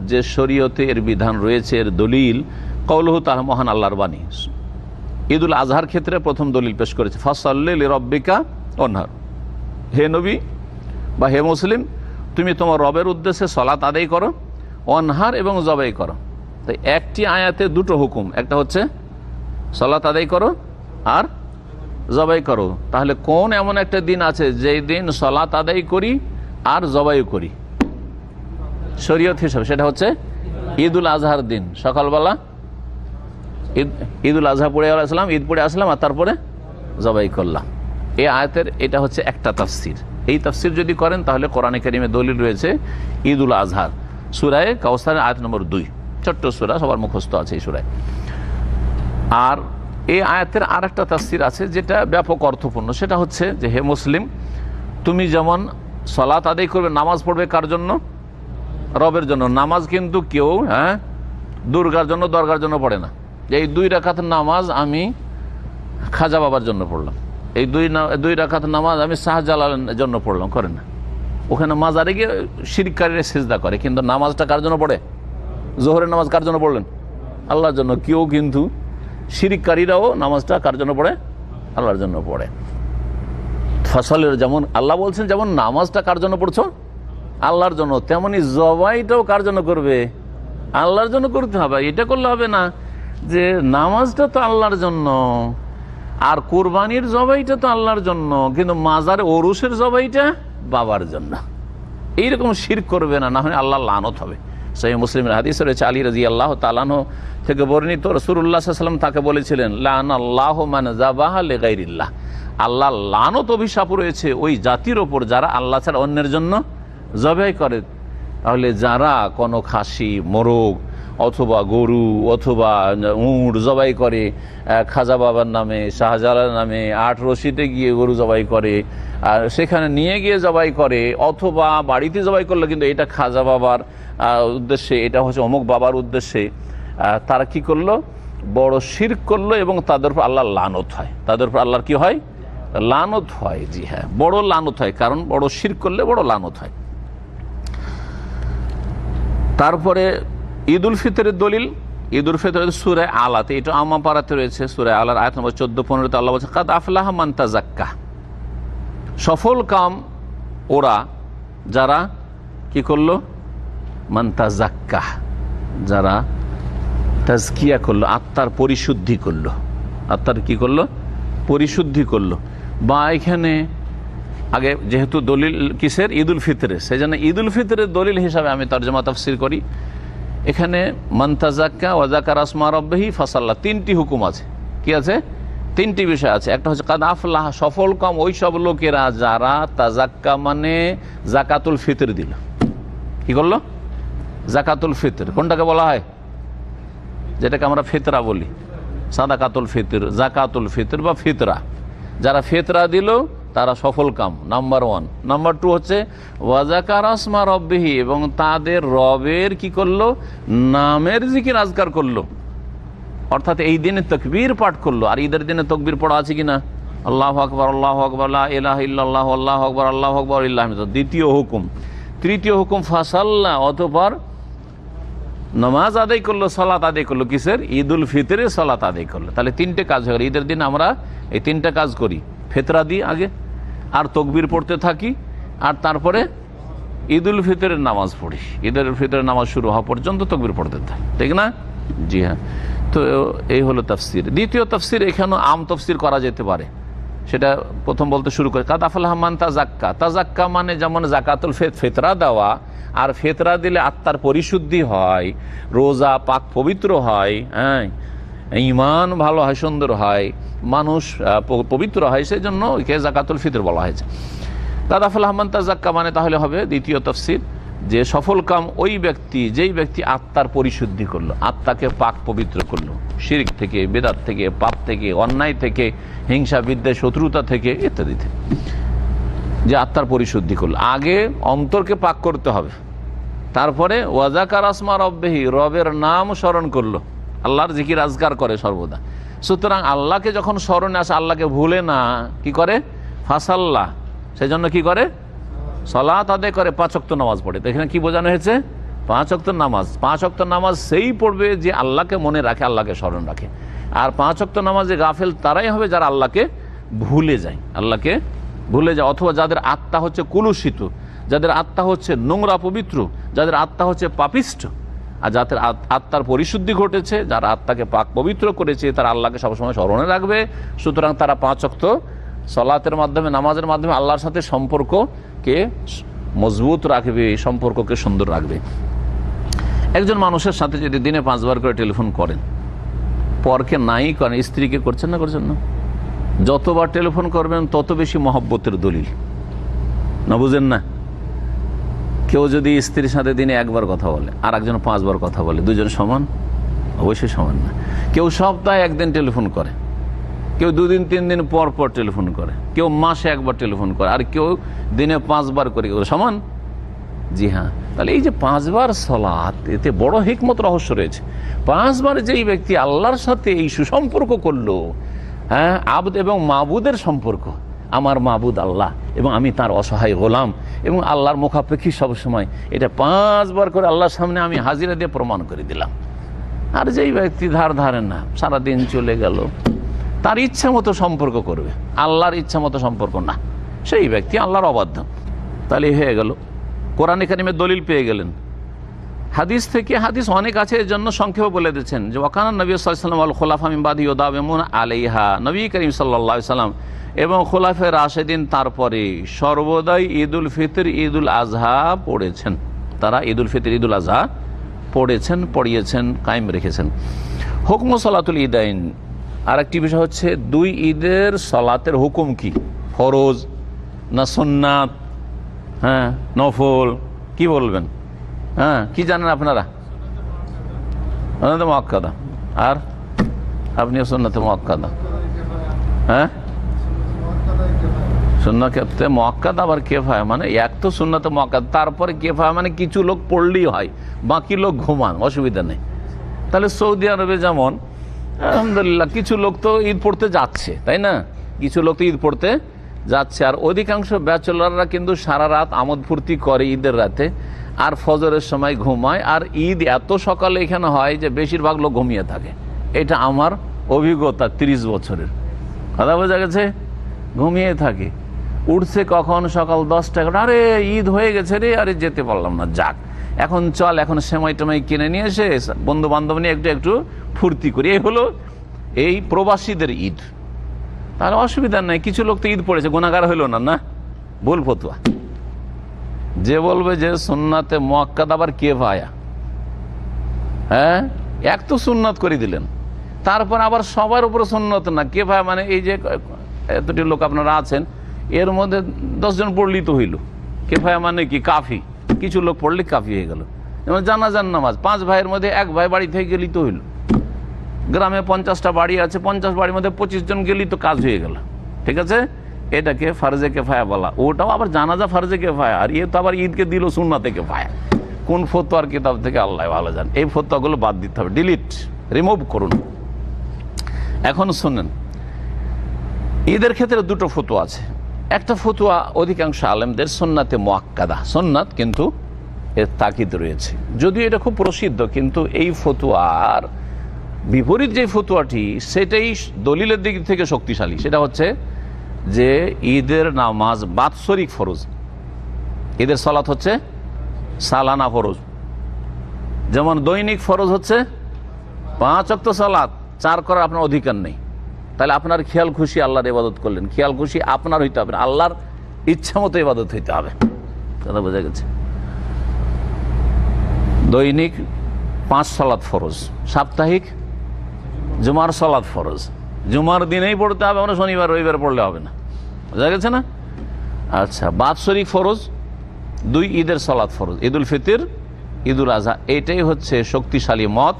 যে শরীয়তে এর বিধান রয়েছে, এর দলিল কওলুহু তাআলা, মহান আল্লাহর বাণী। ঈদুল আজহার ক্ষেত্রে প্রথম দলিল পেশ করেছে, ফাসাল্লি লিরাব্বিকা ওয়ানহার, হে নবী বা হে মুসলিম, তুমি তোমার রবের উদ্দেশ্যে সালাত আদায় করো, অনহার এবং জবাই করো। তাই একটি আয়াতে দুটো হুকুম, একটা হচ্ছে সালাত আদায় করো আর জবাই করো। তাহলে কোন এমন একটা দিন আছে যেই দিন সালাত আদায় করি আর জবাই করি শরীয়ত হিসাবে? সেটা হচ্ছে ঈদুল আজহার দিন, সকালবেলা ঈদুল আজহা পড়ে আসলাম, ঈদ পড়ে আসলাম, আর তারপরে জবাই করলাম। এই আয়াতের এটা হচ্ছে একটা তাফসির। এই তাফসির যদি করেন তাহলে কোরআনে কারিমে দলিল রয়েছে ঈদুল আজহার, সূরা কাউসারের আয়াত নম্বর 2, ছোট্ট সূরা, সবার মুখস্থ আছে এই সূরায়। আর এই আয়াতের আর একটা তাফসির আছে যেটা ব্যাপক অর্থপূর্ণ, সেটা হচ্ছে যে হে মুসলিম, তুমি যেমন সালাত আদায় করবে, নামাজ পড়বে কার জন্য? রবের জন্য। নামাজ কিন্তু কেউ দুর্গার জন্য, দরগার জন্য পড়ে না। এই 2 রাকাত নামাজ আমি খাজা বাবার জন্য পড়লাম, এই 2 রাকাত নামাজ আমি শাহজালালের জন্য পড়লাম, করে না। ওখানে মাজারে গিয়ে শিরকারীরা সিজদা করে, কিন্তু নামাজটা কার জন্য পড়ে? জোহরের নামাজ কার জন্য পড়লেন? আল্লাহর জন্য। কেউ কিন্তু শিরকারীরাও নামাজটা কার জন্য পড়ে? আল্লাহর জন্য পড়ে। ফসলের যেমন আল্লাহ বলছেন, যেমন নামাজটা কার জন্য পড়ছো? আল্লাহর জন্য, তেমনি জবাইটাও কার জন্য করবে? আল্লাহর জন্য করতে হবে। এটা করলে হবে না যে নামাজটা তো আল্লাহর জন্য আর কুরবানির জবাইটা তো আল্লাহর জন্য, কিন্তু মাজারে ওরুসের জবাইটা বাবার জন্য। এইরকম শিরক করবে না, না হলে আল্লাহ লানত হবে। সহিহ মুসলিমের হাদিস রয়েছে, আলী রাদিয়াল্লাহু তাআলা আনহু থেকে বর্ণিত, রাসূলুল্লাহ সাল্লাল্লাহু আলাইহি ওয়াসাল্লাম তাকে বলেছিলেন, লানাল্লাহু মান যাবাহা লিগাইরিল্লাহ, আল্লাহ লানত, অভিশাপ রয়েছে ওই জাতির ওপর যারা আল্লাহ ছাড়া অন্যের জন্য জবাই করে। তাহলে যারা কোনো খাসি, মোরগ অথবা গরু অথবা উট জবাই করে খাজা বাবার নামে, শাহজালাল নামে, 8 রশিতে গিয়ে গরু জবাই করে, আর সেখানে নিয়ে গিয়ে জবাই করে, অথবা বাড়িতে জবাই করলো কিন্তু এটা খাজা বাবার উদ্দেশ্যে, এটা হচ্ছে অমুক বাবার উদ্দেশ্যে, তারা কি করলো? বড় শিরক করলো, এবং তাদের উপর আল্লাহর লানত হয়। তাদের উপর আল্লাহর কি হয়? লানত হয়। জি হ্যাঁ, বড় লানত হয়, কারণ বড় শিরক করলে বড় লানত হয়। তারপরে ঈদুল ফিতরের দলিল, ঈদুল ফিতরের সূরা আলাতে, এটা আমা পারাতে রয়েছে, সূরা আলার আয়াত নম্বর 14-15 আল্লাহ বলছে, কাদ আফলাহা মান তাযাক্কা, সফল কাম ওরা যারা কি করলো? মান তাযাক্কা, যারা তাজকিয়া করলো, আত্মার পরিশুদ্ধি করলো। আত্মার কি করলো? পরিশুদ্ধি করলো। বা এখানে আগে যেহেতু দলিল কিসের? ঈদুল ফিতরের, সেই জন্য ঈদুল ফিতরের দলিল হিসাবে আমি তরজমা তাফসির করি। এখানে মান তাযাক্কা ওয়া যাকারা আসমা রাব্বিহি ফাসাল্লা, 3টি হুকুম আছে। কি আছে? 3টি বিষয় আছে। একটা হচ্ছে কাদ আফলাহ, সফল কাম ওই সব লোকেরা যারা তাজাক্কা মানে জাকাতুল ফিতর দিল। কি করলো? জাকাতুল ফিতর কোনটাকে বলা হয়? যেটাকে আমরা ফিতরা বলি, সাদাকাতুল ফিতর, জাকাতুল ফিতর বা ফিতরা। যারা ফিতরা দিল তারা সফল কাম, নাম্বার 1। নাম্বার 2 হচ্ছে ওয়াজাকার আসমা রব্বিহি, এবং তাদের রবের কি করলো? নামের জিকির আজকার করলো, অর্থাৎ এই দিনে তাকবীর পাঠ করলো। আর ঈদের দিনে তাকবীর পড়া আছে কিনা? আল্লাহু আকবার, আল্লাহু আকবার, লা ইলাহা ইল্লাল্লাহ, আল্লাহু আকবার, আল্লাহু আকবার, ইল্লাহু আকবার। দ্বিতীয় হুকুম। তৃতীয় হুকুম ফাসাল্লা, অতঃপর নামাজ আদায় করলো, সালাত আদায় করলো। কিসের? ঈদুল ফিতরে সালাত আদায় করলো। তাহলে 3টে কাজ হয়ে গেল। ঈদের দিন আমরা এই 3টা কাজ করি, ফিতরা দিই আগে, আর তাকবীর পড়তে থাকি, আর তারপরে ঈদুল ফিতরের নামাজ পড়ি। ঈদের ফিতরের নামাজ শুরু হওয়া পর্যন্ত তাকবীর পড়তে থাকি, ঠিক না? জি হ্যাঁ। তো এই হলো তাফসির। দ্বিতীয় তাফসির, এখানেও আম তাফসির করা যেতে পারে। সেটা প্রথম বলতে শুরু করে কাদ আফলাহা মান তাযাক্কা। তাযাক্কা মানে যেমন জাকাতুল ফিতরা দেওয়া, আর ফিতরা দিলে আত্মার পরিশুদ্ধি হয়, রোজা পাক পবিত্র হয়, হ্যাঁ, ঈমান ভালো হয়, সুন্দর হয়, মানুষ পবিত্র হয়, সেই জন্য একে জাকাতুল ফিতর বলা হয়েছে। কাদ আফলাহা মান তাযাক্কা মানে তাহলে হবে দ্বিতীয় তাফসির যে সফল কাম ওই ব্যক্তি, যেই ব্যক্তি আত্মার পরিশুদ্ধি করলো, আত্মাকে পাক পবিত্র করলো শিরক থেকে, বেদাত থেকে, পাপ থেকে, অন্যায় থেকে, হিংসা বিদ্বেষ শত্রুতা থেকে ইত্যাদি থেকে, যে আত্মার পরিশুদ্ধি করলো। আগে অন্তরকে পাক করতে হবে, তারপরে ওয়াজাকার আসমা রব্বিহি, রবের নাম স্মরণ করলো, আল্লাহর জিকির আজকার করে সর্বদা। সুতরাং আল্লাহকে যখন স্মরণে আসে, আল্লাহকে ভুলে না, কি করে? ফাসাল্লাহ, সেই জন্য কি করে? সালাত আদায় করে, 5 ওয়াক্ত নামাজ পড়ে। তো এখানে কি বোঝানো হয়েছে? 5 ওয়াক্ত নামাজ। 5 ওয়াক্ত নামাজ সেই পড়বে যে আল্লাহকে মনে রাখে, আল্লাহকে স্মরণ রাখে। আর 5 ওয়াক্ত নামাজে গাফেল তারাই হবে যারা আল্লাহকে ভুলে যায়, আল্লাহকে ভুলে যায়, অথবা যাদের আত্মা হচ্ছে কুলুষিত, যাদের আত্মা হচ্ছে নোংরা পবিত্র, যাদের আত্মা হচ্ছে পাপিষ্ঠ। আর যাদের আত্মার পরিশুদ্ধি ঘটেছে, যারা আত্মাকে পাক পবিত্র করেছে, তারা আল্লাহকে সবসময় স্মরণে রাখবে। সুতরাং তারা 5 ওয়াক্ত সালাতের মাধ্যমে, নামাজের মাধ্যমে আল্লাহর সাথে সম্পর্ককে মজবুত রাখবে, সম্পর্ককে সুন্দর রাখবে। একজন মানুষের সাথে যদি দিনে 5 বার করে টেলিফোন করেন, পরকে নাই করেন, স্ত্রীকে করছেন না? যতবার টেলিফোন করবেন তত বেশি মহব্বতের দলিল, না? বুঝেন না? কেউ যদি স্ত্রীর সাথে দিনে 1 বার কথা বলে, আর একজন 5 বার কথা বলে, দুজন সমান? অবশ্যই সমান না। কেউ সপ্তাহে 1 দিন টেলিফোন করে, কেউ 2 দিন 3 দিন পর পর টেলিফোন করে, কেউ মাসে 1 বার টেলিফোন করে, আর কেউ দিনে 5 বার করে, সমান? জি হ্যাঁ। তাহলে এই যে 5 বার সালাত, এতে বড় হিকমত রহস্য রয়েছে। 5 বার যেই ব্যক্তি আল্লাহর সাথে এই সুসম্পর্ক করলো, হ্যাঁ, আবদ এবং মাবুদের সম্পর্ক, আমার মাবুদ আল্লাহ এবং আমি তার অসহায় গোলাম এবং আল্লাহর মুখাপেক্ষী সবসময়, এটা 5 বার করে আল্লাহর সামনে আমি হাজিরা দিয়ে প্রমাণ করে দিলাম। আর যেই ব্যক্তি ধারে না, সারাদিন চলে গেল, তার ইচ্ছা মতো সম্পর্ক করবে, আল্লাহর ইচ্ছা মতো সম্পর্ক না, সেই ব্যক্তি আল্লাহর অবাধ্য। তাহলে হয়ে গেল, কোরআন কারিমের দলিল পেয়ে গেলেন। হাদিস থেকে, হাদিস অনেক আছে, এর জন্য সংক্ষেপে বলে দিচ্ছেন যে ওয়াকানা নবী সাল্লাল্লাহু আলাইহি ওয়াসাল্লাম আল খুলাফা মিন বাদি ইয়াদামুন আলাইহা, নবী করিম সাল্লাল্লাহু আলাইহি ওয়াসাল্লাম এবং খোলাফায়ে রাশেদিন তারপরে সর্বদাই ঈদুল ফিতর, ঈদুল আজহা পড়েছেন। তারা ঈদুল ফিতর, ঈদুল আজহা পড়েছেন, পড়িয়েছেন, কায়েম রেখেছেন। হুকম সালাতুল ঈদাইন, আর একটি বিষয় হচ্ছে 2 ঈদের সালাতের হুকুম কি, ফরজ না সুন্নাত, হ্যাঁ, নফল, কি বলবেন? হ্যাঁ, কি জানেন আপনারা? সুন্নাতে মুআক্কাদা, আর আপনিও সুন্নাতে মুআক্কাদা। হ্যাঁ, সুন্নাতে মুআক্কাদা আবার কিফায়া, মানে এক তো সুন্নাতে মুআক্কাদা, তারপরে কিফায়া মানে কিছু লোক পড়লেই হয়, বাকি লোক ঘুমান, অসুবিধা নেই। তাহলে সৌদি আরবে যেমন আলহামদুলিল্লাহ কিছু লোক তো ঈদ পড়তে যাচ্ছে, তাই না? কিছু লোক তো ঈদ পড়তে যাচ্ছে, আর অধিকাংশ ব্যাচেলররা কিন্তু সারা রাত আমোদ ফুর্তি করে ঈদের রাতে, আর ফজরের সময় ঘুমায়। আর ঈদ এত সকালে এখানে হয় যে বেশিরভাগ লোক ঘুমিয়ে থাকে। এটা আমার অভিজ্ঞতা 30 বছরের, কথা বোঝা গেছে? ঘুমিয়ে থাকে, উঠছে কখন? সকাল 10টা। আরে ঈদ হয়ে গেছে রে, আরে যেতে পারলাম না, যাক এখন চল, এখন সেমাই টেমাই কিনে নিয়ে এসে বন্ধু বান্ধব নিয়ে একটু ফুর্তি করি। এই হলো এই প্রবাসীদের ঈদ। তাহলে অসুবিধা নাই, কিছু লোক তো ঈদ পড়েছে, গুনাহগার হইল না, না? ভুল ফতোয়া। যে বলবে যে সুন্নাতে মুআক্কাদা আবার কিফায়া, হ্যাঁ, এক তো সুন্নাত করে দিলেন, তারপর আবার সবার উপরে সুন্নাত না, কিফায়া মানে এই যে এতটি লোক আপনারা আছেন, এর মধ্যে 10 জন পড়লেই তো হইল। কিফায়া মানে কি? কাফি, কিছু লোক পড়লে কাফি হয়ে গেল। যেমন জানাজার নামাজ 5 ভাইয়ের মধ্যে 1 ভাই বাড়ি থেকে গেলি তো হইল, গ্রামে 50টা বাড়ি আছে, 50 বাড়ির মধ্যে 25 জন গেলি তো কাজ হয়ে গেল, ঠিক আছে, এটাকে ফারজে কেফায়া বলা। ওটাও আবার জানাজা ফারজে কেফায়া, আর তো আবার ঈদকে দিল সুন্নাতে কেফায়া। কোন ফতোয়ার কিতাব থেকে আল্লাহ ভালো জান। এই ফতোয়াগুলো বাদ দিতে হবে, ডিলিট, রিমুভ করুন। এখন শুনেন, ঈদের ক্ষেত্রে 2টো ফতোয়া আছে। একটা ফতোয়া অধিকাংশ আলেমদের সুন্নাতে মুআক্কাদা, সুন্নাত কিন্তু এর তাকিদ রয়েছে, যদিও এটা খুব প্রসিদ্ধ, কিন্তু এই ফতোয়ার বিপরীত যে ফতোয়াটি সেটাই দলিলের দিক থেকে শক্তিশালী। সেটা হচ্ছে যে ঈদের নামাজ বাৎসরিক ফরজ, ঈদের সালাত হচ্ছে সালানা ফরজ। যেমন দৈনিক ফরজ হচ্ছে 5 ওয়াক্ত সালাত, 4 করার আপনার অধিকার নেই। তাহলে আপনার খেয়াল খুশি আল্লাহর ইবাদত করলেন, খেয়াল খুশি আপনার হইতে হবে, আল্লাহর ইচ্ছা মতো ইবাদত হইতে হবে। কথা বোঝা গেছে? দৈনিক 5 সালাত ফরজ, সাপ্তাহিক জুমার সালাত ফরজ, জুমার দিনেই পড়তে হবে, আমরা শনিবার রবিবার পড়লে হবে না। বোঝা গেছে না? আচ্ছা, বাৎসরিক ফরজ 2 ঈদের সালাত ফরজ, ঈদুল ফিতর, ঈদুল আজহা। এটাই হচ্ছে শক্তিশালী মত,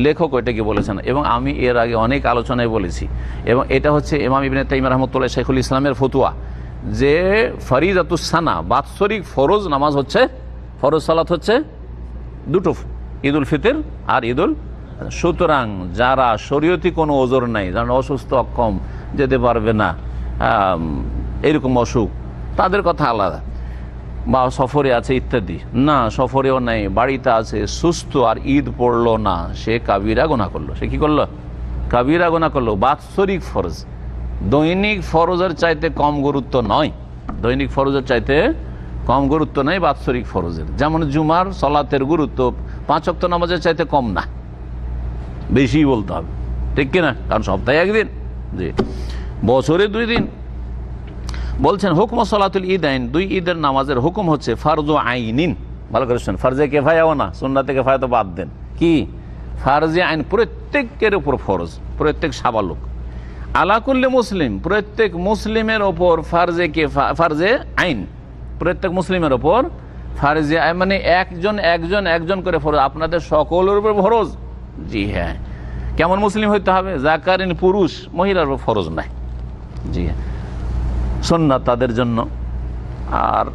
লেখক ওইটাকে বলেছেন, এবং আমি এর আগে অনেক আলোচনায় বলেছি। এবং এটা হচ্ছে ইমাম ইবনে তাইমিয়া রাহমাতুল্লাহ শাইখুল ইসলামের ফতোয়া যে ফরিদাতুস সানা, বাৎসরিক ফরজ নামাজ হচ্ছে, ফরজ সালাত হচ্ছে 2টো, ঈদুল ফিতর আর ঈদুল। সুতরাং যারা শরীয়তি কোনো ওজর নাই, যারা অসুস্থ, অক্ষম, যেতে পারবে না, এরকম অসুখ, তাদের কথা আলাদা, বা সফরে আছে ইত্যাদি, না সফরেও নাই, বাড়িতে আছে, সুস্থ, আর ঈদ পড়লো না, সে কাবিরা গুনাহ করলো। সে কি করলো? কাবিরা গুনাহ করলো। বাৎসরিক ফরজ দৈনিক ফরজের চাইতে কম গুরুত্ব নয়, দৈনিক ফরজের চাইতে কম গুরুত্ব নয় বাৎসরিক ফরজের। যেমন জুমার সালাতের গুরুত্ব 5 ওয়াক্ত নামাজের চাইতে কম না, বেশি বলতে হবে, ঠিক কিনা? কারণ সপ্তাহে 1 দিন, জি, বছরে 2 দিন। বলছেন হুকম সালাতুল ঈদাইন, 2 ঈদের নামাজের হুকুম হচ্ছে ফারজু আইনিন। ভালো করে শুনেন, ফারজে কেফায়াও না, সুন্নাতে কেফায়া তো বাদ দেন। কি? ফারজে আইন, প্রত্যেকের উপর ফরজ, প্রত্যেক সাবালক, আলা কুল্লি মুসলিম, প্রত্যেক মুসলিমের ওপর ফারজে কেফায়া, ফারজে আইন, প্রত্যেক মুসলিমের ওপর ফারজে আইন, মানে একজন করে ফরজ, আপনাদের সকলের উপর ফরজ। জি হ্যাঁ। কেমন মুসলিম হইতে হবে? যাকারিন, পুরুষ, মহিলার উপর ফরজ নাই। জি হ্যাঁ, সুন্নাত তাদের জন্য। আর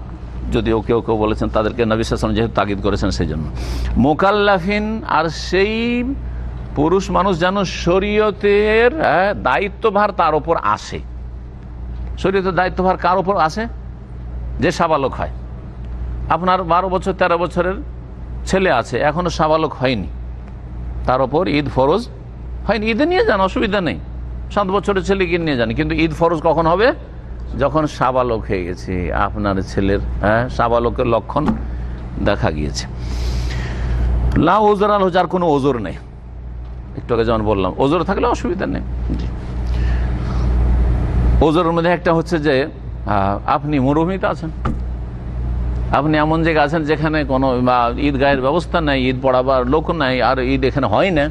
যদিও কেউ বলেছেন তাদেরকে নবী সাল্লাল্লাহু আলাইহি ওয়াসাল্লাম যেহেতু তাগিদ করেছেন সেই জন্য। মুকাল্লাফিন, আর সেই পুরুষ মানুষ যেন শরীয়তের দায়িত্বভার তার উপর আসে। শরীয়তের দায়িত্বভার কার উপর আসে? যে সাবালক হয়। আপনার 12 বছর 13 বছরের ছেলে আছে, এখনো সাবালক হয়নি, তার উপর ঈদ ফরজ হয়নি। ঈদে নিয়ে যান, অসুবিধা নেই, 7 বছরের ছেলেকে নিয়ে যান, কিন্তু ঈদ ফরজ কখন হবে? যখন সাবালক হয়ে গেছে, আপনার ছেলের সাবালকের লক্ষণ দেখা গিয়েছে। লা ওজর আল, যার কোনো ওজর নেই, একটু আগে যেমন বললাম, ওজর থাকলে অসুবিধা নেই। জি, ওজরের মধ্যে একটা হচ্ছে যে আপনি মরুভূমিতে আছেন, আপনি এমন জায়গায় আছেন যেখানে কোনো ঈদগাহের ব্যবস্থা নেই, ঈদ পড়াবার লোক নাই, আর ঈদ এখানে হয় না।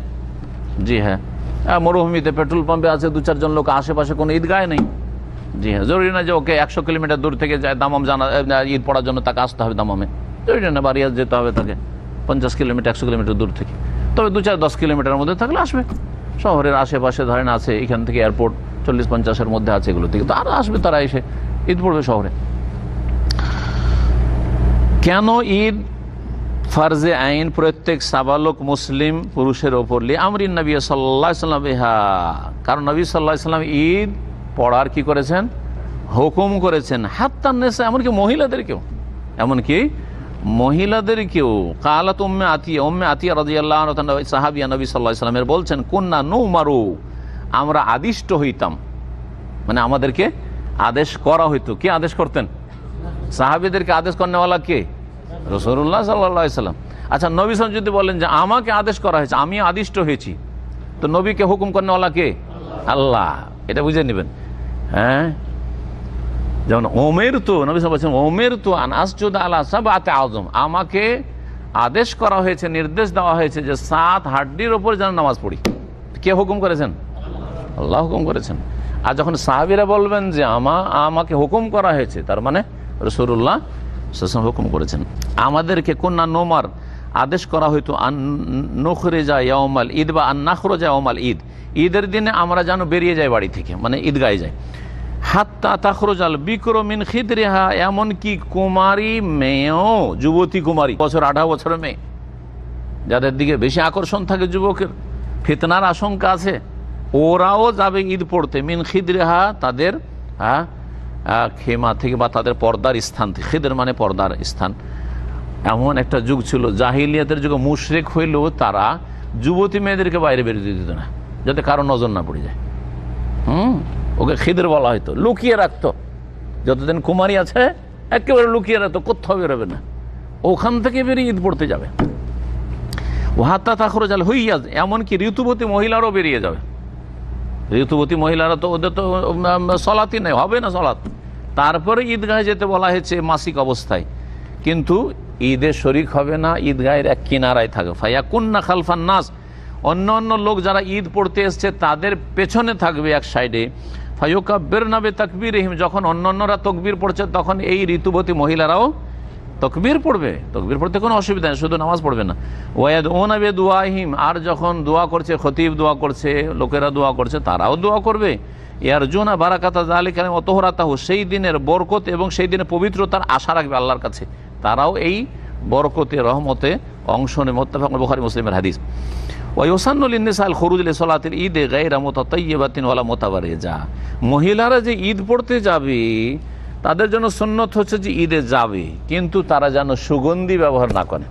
জি হ্যাঁ, মরুভূমিতে পেট্রোল পাম্পে আছে 2-4 জন লোক, আশেপাশে কোনো ঈদগাহ নেই। জি হ্যাঁ, জরুরি না যে ওকে 100 কিলোমিটার দূর থেকে যায় দামাম জানা ঈদ পড়ার জন্য তাকে আসতে হবে দামামে, জরুরি না। বারিয়াজ যেতে হবে তাকে 50 কিলোমিটার 100 কিলোমিটার দূর থেকে, তবে 2-4-10 কিলোমিটারের মধ্যে থাকলে আসবে। শহরের আশেপাশে ধরেন আছে, এখান থেকে এয়ারপোর্ট 40-50-এর মধ্যে আছে, এগুলো থেকে তো আরও আসবে, তারা এসে ঈদ পড়বে শহরে। কেন ঈদ ফারজে আইন প্রত্যেক সাবালক মুসলিম পুরুষের ওপর? লি আমরিন নবী সাল্লাল্লাহু আলাইহি ওয়াসাল্লাম বিহা, কারণ নবী সাল্লাল্লাহু আলাইহি ওয়াসাল্লাম ঈদ পড়ার কি করেছেন? হুকুম করেছেন। হাত্তান নিসা, এমনকি মহিলাদেরকেও। কালাত উম্মে আতিয়া রাদিয়াল্লাহু আনহা, সাহাবিয়া নবী সাল্লাল্লাহু আলাইহি ওয়াসাল্লামের বলছেন, কুন্না নুমারু, আমরা আদিষ্ট হইতাম, মানে আমাদেরকে আদেশ করা হইতো। কে আদেশ করতেন? সাহাবীদেরকে আদেশ করেনওয়ালা কে? রাসূলুল্লাহ সাল্লাল্লাহু আলাইহি ওয়াসাল্লাম। আচ্ছা, নবী সাল্লাল্লাহু আলাইহি ওয়াসাল্লাম যদি বলেন যে আমাকে আদেশ করা হয়েছে, আমি আদিষ্ট হয়েছি, তো নবীকে হুকুম করেনওয়ালা কে? আল্লাহ। এটা বুঝে নেবেন। হ্যাঁ, যেমন ওমের তো নবী সাল্লাল্লাহু আলাইহি ওয়াসাল্লাম ওমের তো আন আসজুদ আলা সাবআতি আযম, আমাকে আদেশ করা হয়েছে, নির্দেশ দেওয়া হয়েছে যে 7 হাড্ডির ওপর যেন নামাজ পড়ি। কে হুকুম করেছেন? আল্লাহ হুকুম করেছেন। আর যখন সাহাবীরা বলবেন যে আমাকে হুকুম করা হয়েছে, তার মানে রাসূলুল্লাহ সাল্লাল্লাহু আলাইহি ওয়াসাল্লাম হুকুম করেছেন। আমাদেরকে কুন্না নুমার, আদেশ করা হইতো আন নখরেজা ইয়াউমাল ঈদ বা আন নাখরুজা ইয়াউমাল ঈদ, ঈদের দিনে আমরা যেন বেরিয়ে যাই বাড়ি থেকে, মানে ঈদগাহে যাই। হাত্তা তাখরুজাল বিকরু মিন খিদরিহা, এমনকি কুমারী মেয়েও, যুবতী কুমারী, 18 বছরের মেয়ে, যাদের দিকে বেশি আকর্ষণ থাকে যুবকের, ফিতনার আশঙ্কা আছে, ওরাও যাবে ঈদ পড়তে। মিন খিদরিহা, তাদের খেমা থেকে বা তাদের পর্দার স্থান থেকে। খিদর মানে পর্দার স্থান। এমন একটা যুগ ছিল জাহিলিয়াতের যুগে, মুশরিক হইলেও তারা যুবতী মেয়েদেরকে বাইরে বেরোতে দিত না, যাতে কারো নজর না পড়ে যায়। ওকে খিদর বলা হয়তো, লুকিয়ে রাখতো, যতদিন কুমারী আছে একেবারে লুকিয়ে রাখতো, কোথাও বেরোবে না, ওখান থেকে বেরিয়ে ঈদ পড়তে যাবে। ওহাত্তা তাখরুজাল হুইয়াজ, এমনকি ঋতুবতী মহিলারও বেরিয়ে যাবে। ঋতুবতী মহিলারা তো, ওদের তো সলাতই নেই, হবে না সলাত, তারপরে ঈদগাহে যেতে বলা হয়েছে মাসিক অবস্থায়, কিন্তু ঈদের শরিক হবে না, ঈদগাহের এক কিনারায় থাকবে। ফায়াকুন্না খালফান নাস, অন্য অন্য লোক যারা ঈদ পড়তে এসছে তাদের পেছনে থাকবে এক সাইডে। ফায়ুকাব্বিরনা বিতাকবীরিহিম, যখন অন্যান্যরা তাকবীর পড়ছে তখন এই ঋতুবতী মহিলারাও তাকবীর পড়বে। তাকবীর পড়তে কোনো অসুবিধা নেই, শুধু নামাজ পড়বে না। ওয়ায়াদউনা বিদুআহিম, আর যখন দোয়া করছে, খতিব দোয়া করছে, লোকেরা দোয়া করছে, তারাও দোয়া করবে। ইয়ারজুনা বারাকাতা যালিকা ওয়া তুহরাতাহু, সেই দিনের বরকত এবং সেই দিনের পবিত্রতার আশা রাখবে আল্লাহর কাছে, তারাও এই বরকতে রহমতে অংশ নেবে। মুত্তাফাক বুখারী মুসলিমের হাদিস। ওয়া ইউসান্নু লিন-নিসাইল খুরুজ লিসালাতিল ঈদ গায়রা মুতাতায়্যিবাতিন ওয়ালা মুতাবাররিজা, মহিলারা যে ঈদ পড়তে যাবে তাদের জন্য সুন্নত হচ্ছে যে ঈদে যাবে, কিন্তু তারা যেন সুগন্ধি ব্যবহার না করে,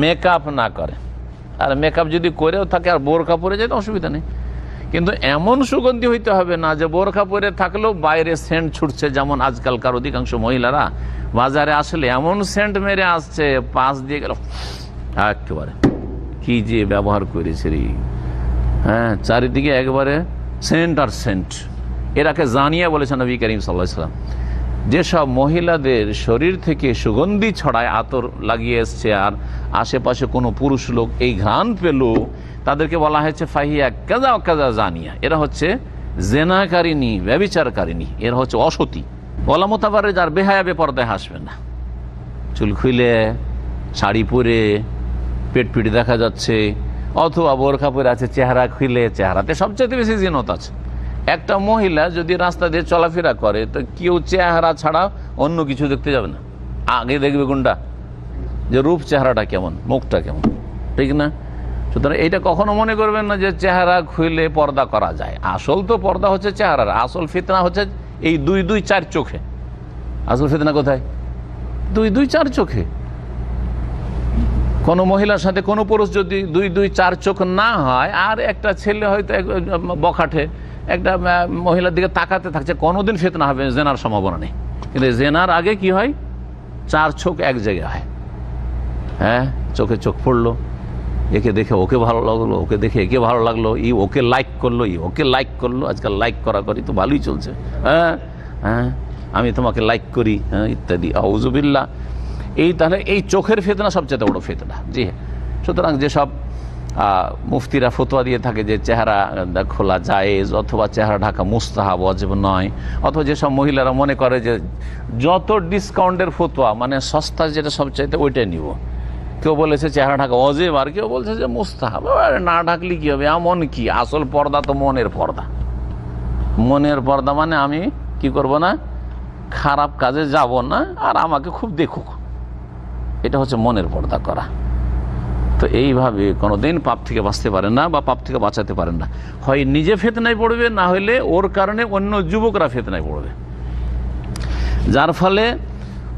মেকআপ না করে। আর মেকআপ যদি করেও থাকে আর বোরকা পরে যায় তো অসুবিধা নেই, কিন্তু এমন সুগন্ধি হইতে হবে না যে বোরকা পরে থাকলেও বাইরে সেন্ট ছুটছে। যেমন আজকালকার অধিকাংশ মহিলারা বাজারে আসলে এমন সেন্ট মেরে আসছে, পাশ দিয়ে গেল একেবারে কি যে ব্যবহার করেছে রে, হ্যাঁ, চারিদিকে একবারে সেন্ট আর সেন্ট। এরাকে জানিয়ে বলেছেন নবী করিম সাল্লাল্লাহু আলাইহি ওয়াসাল্লাম, যেসব মহিলাদের শরীর থেকে সুগন্ধি ছড়ায়, আতর লাগিয়ে এসছে, আর আশেপাশে কোনো পুরুষ লোক এই ঘ্রাণ পেল, তাদেরকে বলা হয়েছে ফাহিয়া কাজা কাজা জানিয়া, এরা হচ্ছে জেনাকারিনী, ব্যভিচারকারিনী, এরা হচ্ছে অসতী। ওয়ালা মুতাবাররিজা, আর বেহায়া বেপরদায় হাসবে না, চুল খুলে শাড়ি পরে পেট পিট দেখা যাচ্ছে, অথবা বোরখা পরে আছে, চেহারা খুলে, চেহারাতে সবচেয়ে বেশি জিনত আছে। একটা মহিলা যদি রাস্তা দিয়ে চলাফেরা করে তো কেউ চেহারা ছাড়া অন্য কিছু দেখতে যাবে না, আগে দেখবে কোনটা, যে রূপ চেহারাটা কেমন, মুখটা কেমন, ঠিক না? সুতরাং এইটা কখনো মনে করবেন না যে চেহারা খুলে পর্দা করা যায়। আসল তো পর্দা হচ্ছে চেহারার, আসল ফিতনা হচ্ছে এই 2-2-4 চোখে। আসল ফিতনা কোথায়? 2-2-4 চোখে। কোনো মহিলার সাথে কোনো পুরুষ যদি 2-2-4 চোখ না হয়, আর একটা ছেলে হয়তো বখাটে একটা মহিলার দিকে তাকাতে থাকছে, কোনোদিন ফিতনা হবে, জেনার সম্ভাবনা নেই। কিন্তু জেনার আগে কি হয়, 4 চোখ এক জায়গায় হয়। হ্যাঁ, চোখে চোখ পড়লো, একে দেখে ওকে ভালো লাগলো, ওকে দেখে একে ভালো লাগলো, ই ওকে লাইক করলো, ই ওকে লাইক করলো। আজকাল লাইক করা করি তো ভালোই চলছে, হ্যাঁ হ্যাঁ, আমি তোমাকে লাইক করি, হ্যাঁ, ইত্যাদি। আউযুবিল্লাহ। এই তাহলে এই চোখের ফিতনা সবচেয়ে বড় ফিতনা। জি হ্যাঁ, সুতরাং যেসব মুফতিরা ফতোয়া দিয়ে থাকে যে চেহারা খোলা জায়েজ, অথবা চেহারা ঢাকা মুস্তাহাব, ওয়াজিব নয়, অথবা যেসব মহিলারা মনে করে যে যত ডিসকাউন্টের ফতোয়া, মানে সস্তা যেটা সবচাইতে ওইটাই নিব। কেউ বলেছে চেহারা ঢাকা ওয়াজিব, আর কেউ বলছে যে মুস্তাহাব। না ঢাকলে কি হবে, এমন কি, আসল পর্দা তো মনের পর্দা। মনের পর্দা মানে আমি কি করব না, খারাপ কাজে যাব না, আর আমাকে খুব দেখুক, এটা হচ্ছে মনের পর্দা করা। তো এইভাবে কোনোদিন পাপ থেকে বাঁচতে পারেন না, বা পাপ থেকে বাঁচাতে পারেন না। হয় নিজে ফিতনায় পড়বে, না হলে ওর কারণে অন্য যুবকরা ফিতনায় পড়বে, যার ফলে